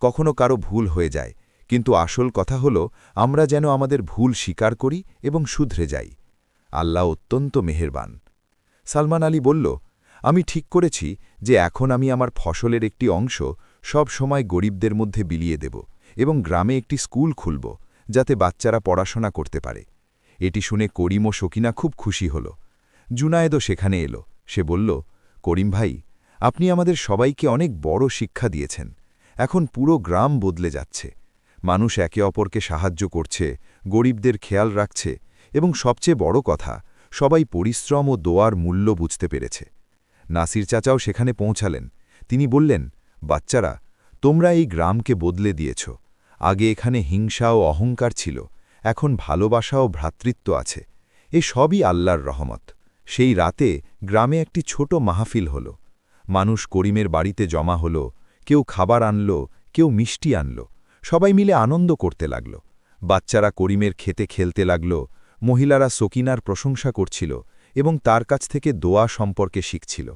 কখনো কারো ভুল হয়ে যায়, কিন্তু আসল কথা হল আমরা যেন আমাদের ভুল স্বীকার করি এবং শুধরে যাই। আল্লাহ অত্যন্ত মেহেরবান। সালমান আলী বলল, আমি ঠিক করেছি যে এখন আমি আমার ফসলের একটি অংশ সব সময় গরিবদের মধ্যে বিলিয়ে দেব এবং গ্রামে একটি স্কুল খুলব, যাতে বাচ্চারা পড়াশোনা করতে পারে। এটি শুনে করিম ও সকিনা খুব খুশি হল। জুনায়েদও সেখানে এলো। সে বলল, করিম ভাই, আপনি আমাদের সবাইকে অনেক বড় শিক্ষা দিয়েছেন। এখন পুরো গ্রাম বদলে যাচ্ছে। মানুষ একে অপরকে সাহায্য করছে, গরিবদের খেয়াল রাখছে এবং সবচেয়ে বড় কথা, সবাই পরিশ্রম ও দোয়ার মূল্য বুঝতে পেরেছে। নাসির চাচাও সেখানে পৌঁছালেন। তিনি বললেন, বাচ্চারা, তোমরা এই গ্রামকে বদলে দিয়েছ। আগে এখানে হিংসা ও অহংকার ছিল, এখন ভালোবাসা ও ভ্রাতৃত্ব আছে। এ সবই আল্লাহর রহমত। সেই রাতে গ্রামে একটি ছোট মাহফিল হল। মানুষ করিমের বাড়িতে জমা হল, কেউ খাবার আনল, কেউ মিষ্টি আনল। সবাই মিলে আনন্দ করতে লাগল। বাচ্চারা করিমের খেতে খেলতে লাগল, মহিলারা সকিনার প্রশংসা করছিল এবং তার কাছ থেকে দোয়া সম্পর্কে শিখছিল।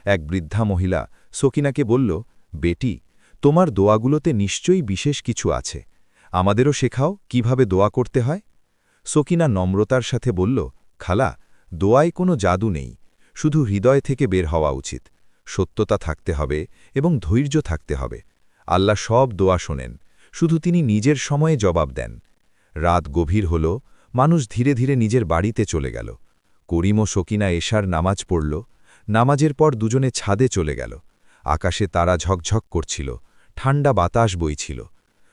এক বৃদ্ধা মহিলা সকিনাকে বলল, বেটি, তোমার দোয়াগুলোতে নিশ্চয়ই বিশেষ কিছু আছে। আমাদেরও শেখাও কিভাবে দোয়া করতে হয়। সকিনা নম্রতার সাথে বলল, খালা, দোয়ায় কোনো জাদু নেই, শুধু হৃদয় থেকে বের হওয়া উচিত। সত্যতা থাকতে হবে এবং ধৈর্য থাকতে হবে। আল্লাহ সব দোয়া শোনেন, শুধু তিনি নিজের সময়ে জবাব দেন। রাত গভীর হল, মানুষ ধীরে ধীরে নিজের বাড়িতে চলে গেল। করিম ও সকিনা এশার নামাজ পড়ল। নামাজের পর দুজনে ছাদে চলে গেল। আকাশে তারা ঝকঝক করছিল, ঠান্ডা বাতাস বইছিল।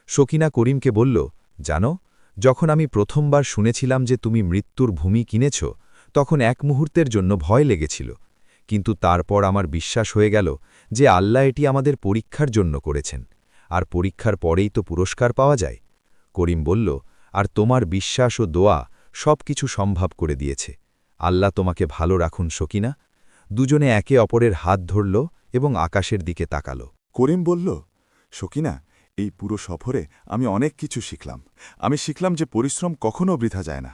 সকিনা করিমকে বলল, জানো, যখন আমি প্রথমবার শুনেছিলাম যে তুমি মৃত্যুর ভূমি কিনেছ, তখন এক মুহূর্তের জন্য ভয় লেগেছিল, কিন্তু তারপর আমার বিশ্বাস হয়ে গেল যে আল্লাহ এটি আমাদের পরীক্ষার জন্য করেছেন। আর পরীক্ষার পরেই তো পুরস্কার পাওয়া যায়। করিম বলল, আর তোমার বিশ্বাস ও দোয়া সব কিছু সম্ভব করে দিয়েছে। আল্লাহ তোমাকে ভালো রাখুন সকিনা। দুজনে একে অপরের হাত ধরল এবং আকাশের দিকে তাকাল। করিম বলল, সকিনা, এই পুরো সফরে আমি অনেক কিছু শিখলাম। আমি শিখলাম যে পরিশ্রম কখনো বৃথা যায় না।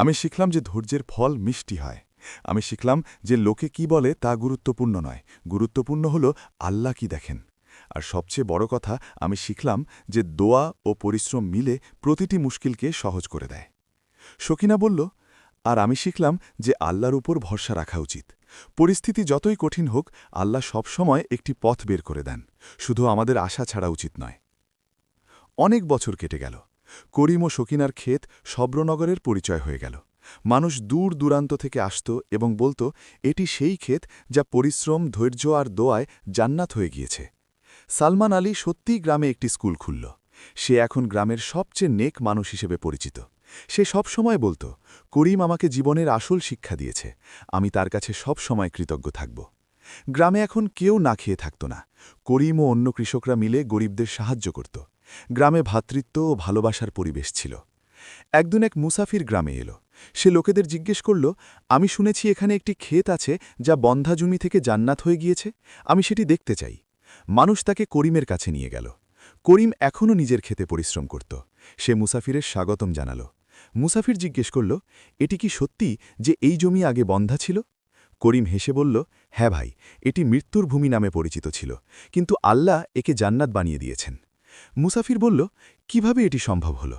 আমি শিখলাম যে ধৈর্যের ফল মিষ্টি হয়। আমি শিখলাম যে লোকে কি বলে তা গুরুত্বপূর্ণ নয়, গুরুত্বপূর্ণ হল আল্লাহ কি দেখেন। আর সবচেয়ে বড় কথা, আমি শিখলাম যে দোয়া ও পরিশ্রম মিলে প্রতিটি মুশকিলকে সহজ করে দেয়। সকিনা বলল, আর আমি শিখলাম যে আল্লাহর উপর ভরসা রাখা উচিত। পরিস্থিতি যতই কঠিন হোক, আল্লাহ সবসময় একটি পথ বের করে দেন, শুধু আমাদের আশা ছাড়া উচিত নয়। অনেক বছর কেটে গেল। করিম ও সকিনার ক্ষেত সব্রনগরের পরিচয় হয়ে গেল। মানুষ দূর দূরান্ত থেকে আসত এবং বলত, এটি সেই ক্ষেত যা পরিশ্রম, ধৈর্য আর দোয়ায় জান্নাত হয়ে গিয়েছে। সালমান আলী সত্যিই গ্রামে একটি স্কুল খুলল। সে এখন গ্রামের সবচেয়ে নেক মানুষ হিসেবে পরিচিত। সে সব সময় বলত, করিম আমাকে জীবনের আসল শিক্ষা দিয়েছে, আমি তার কাছে সব সময় কৃতজ্ঞ থাকব। গ্রামে এখন কেউ না খেয়ে থাকত না। করিম ও অন্য কৃষকরা মিলে গরিবদের সাহায্য করত। গ্রামে ভ্রাতৃত্ব ও ভালোবাসার পরিবেশ ছিল। একদিন এক মুসাফির গ্রামে এলো। সে লোকেদের জিজ্ঞেস করল, আমি শুনেছি এখানে একটি ক্ষেত আছে যা বন্ধা জমি থেকে জান্নাত হয়ে গিয়েছে, আমি সেটি দেখতে চাই। মানুষ তাকে করিমের কাছে নিয়ে গেল। করিম এখনও নিজের ক্ষেতে পরিশ্রম করত। সে মুসাফিরের স্বাগতম জানাল। মুসাফির জিজ্ঞেস করল, এটি কি সত্যি যে এই জমি আগে বন্ধা ছিল? করিম হেসে বলল, হ্যাঁ ভাই, এটি মৃত্যুর ভূমি নামে পরিচিত ছিল, কিন্তু আল্লাহ একে জান্নাত বানিয়ে দিয়েছেন। মুসাফির বলল, কিভাবে এটি সম্ভব হল?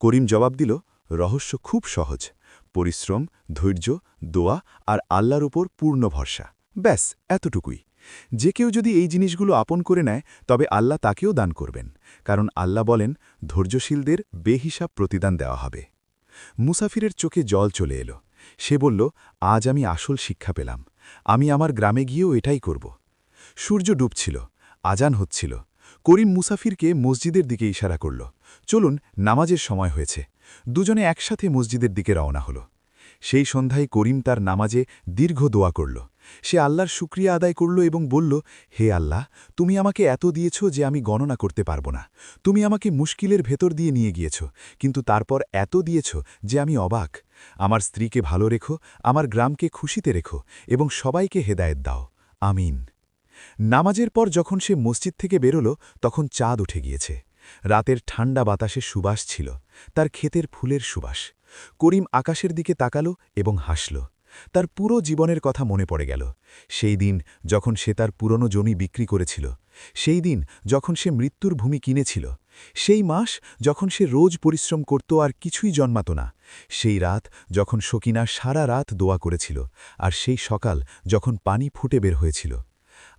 করিম জবাব দিল, রহস্য খুব সহজ। পরিশ্রম, ধৈর্য, দোয়া আর আল্লাহর উপর পূর্ণ ভরসা, ব্যাস এতটুকুই। যে কেউ যদি এই জিনিসগুলো আপন করে নেয়, তবে আল্লাহ তাকেও দান করবেন, কারণ আল্লাহ বলেন, ধৈর্যশীলদের বেহিসাব প্রতিদান দেওয়া হবে। মুসাফিরের চোখে জল চলে এলো। সে বলল, আজ আমি আসল শিক্ষা পেলাম। আমি আমার গ্রামে গিয়েও এটাই করব। সূর্য ডুবছিল, আজান হচ্ছিল। করিম মুসাফিরকে মসজিদের দিকে ইশারা করল, চলুন, নামাজের সময় হয়েছে। দুজনে একসাথে মসজিদের দিকে রওনা হল। সেই সন্ধ্যায় করিম তার নামাজে দীর্ঘ দোয়া করল। সে আল্লাহর শুকরিয়া আদায় করল এবং বলল, হে আল্লাহ, তুমি আমাকে এত দিয়েছ যে আমি গণনা করতে পারব না। তুমি আমাকে মুশকিলের ভেতর দিয়ে নিয়ে গিয়েছ, কিন্তু তারপর এত দিয়েছ যে আমি অবাক। আমার স্ত্রীকে ভালো রেখো, আমার গ্রামকে খুশিতে রেখো এবং সবাইকে হেদায়েত দাও। আমিন। নামাজের পর যখন সে মসজিদ থেকে বেরোল, তখন চাঁদ উঠে গিয়েছে। রাতের ঠান্ডা বাতাসে সুবাস ছিল, তার ক্ষেতের ফুলের সুবাস। করিম আকাশের দিকে তাকাল এবং হাসল। তার পুরো জীবনের কথা মনে পড়ে গেল। সেই দিন যখন সে তার পুরনো জমি বিক্রি করেছিল, সেই দিন যখন সে মৃত্যুর ভূমি কিনেছিল, সেই মাস যখন সে রোজ পরিশ্রম করত আর কিছুই জন্মাত না, সেই রাত যখন সকিনা সারা রাত দোয়া করেছিল, আর সেই সকাল যখন পানি ফুটে বের হয়েছিল।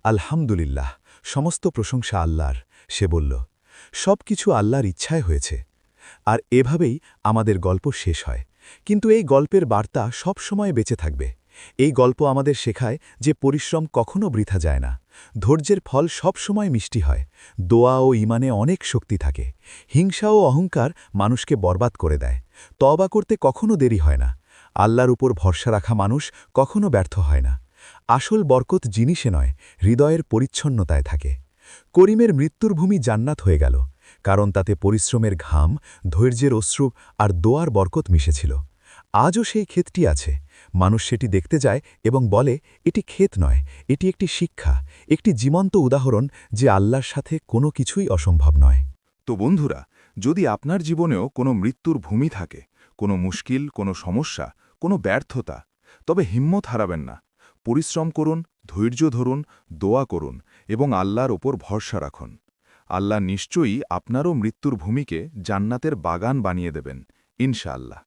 আলহামদুলিল্লাহ, সমস্ত প্রশংসা আল্লাহর, সে বলল। সব কিছু আল্লাহর ইচ্ছায় হয়েছে। আর এভাবেই আমাদের গল্প শেষ হয়, কিন্তু এই গল্পের বার্তা সব সময় বেঁচে থাকবে। এই গল্প আমাদের শেখায় যে পরিশ্রম কখনো বৃথা যায় না। ধৈর্যের ফল সব সময় মিষ্টি হয়। দোয়া ও ইমানে অনেক শক্তি থাকে। হিংসা ও অহংকার মানুষকে বরবাদ করে দেয়। তওবা করতে কখনো দেরি হয় না। আল্লাহর উপর ভরসা রাখা মানুষ কখনো ব্যর্থ হয় না। আসল বরকত জিনিসে নয়, হৃদয়ের পরিচ্ছন্নতায় থাকে। করিমের মৃত্যুর ভূমি জান্নাত হয়ে গেল, কারণ তাতে পরিশ্রমের ঘাম, ধৈর্যের অশ্রু আর দোয়ার বরকত মিশেছিল। আজও সেই ক্ষেতটি আছে। মানুষ সেটি দেখতে যায় এবং বলে, এটি ক্ষেত নয়, এটি একটি শিক্ষা, একটি জীবন্ত উদাহরণ যে আল্লাহর সাথে কোনো কিছুই অসম্ভব নয়। তো বন্ধুরা, যদি আপনার জীবনেও কোনো মৃত্যুর ভূমি থাকে, কোনো মুশকিল, কোনো সমস্যা, কোনো ব্যর্থতা, তবে হিম্মত হারাবেন না। পরিশ্রম করুন, ধৈর্য ধরুন, দোয়া করুন এবং আল্লাহর ওপর ভরসা রাখুন। আল্লাহ নিশ্চয়ই আপনারও মৃত্যুর ভূমিকে জান্নাতের বাগান বানিয়ে দেবেন, ইনশাআল্লাহ।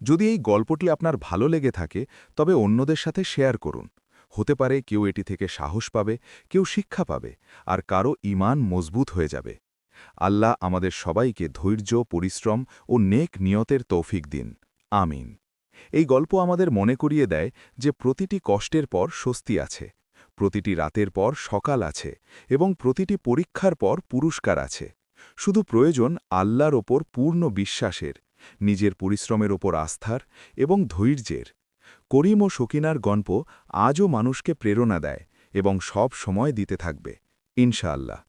যদি এই গল্পটি আপনার ভালো লেগে থাকে, তবে অন্যদের সাথে শেয়ার করুন। হতে পারে কেউ এটি থেকে সাহস পাবে, কেউ শিক্ষা পাবে, আর কারো ঈমান মজবুত হয়ে যাবে। আল্লাহ আমাদের সবাইকে ধৈর্য, পরিশ্রম ও নেক নিয়তের তৌফিক দিন। আমিন। এই গল্প আমাদের মনে করিয়ে দেয় যে প্রতিটি কষ্টের পর স্বস্তি আছে, প্রতিটি রাতের পর সকাল আছে এবং প্রতিটি পরীক্ষার পর পুরস্কার আছে। শুধু প্রয়োজন আল্লাহর ওপর পূর্ণ বিশ্বাসের, নিজের পরিশ্রমের ওপর আস্থার এবং ধৈর্যের। করিম ও সকিনার গল্প আজও মানুষকে প্রেরণা দেয় এবং সব সময় দিতে থাকবে, ইনশাআল্লাহ।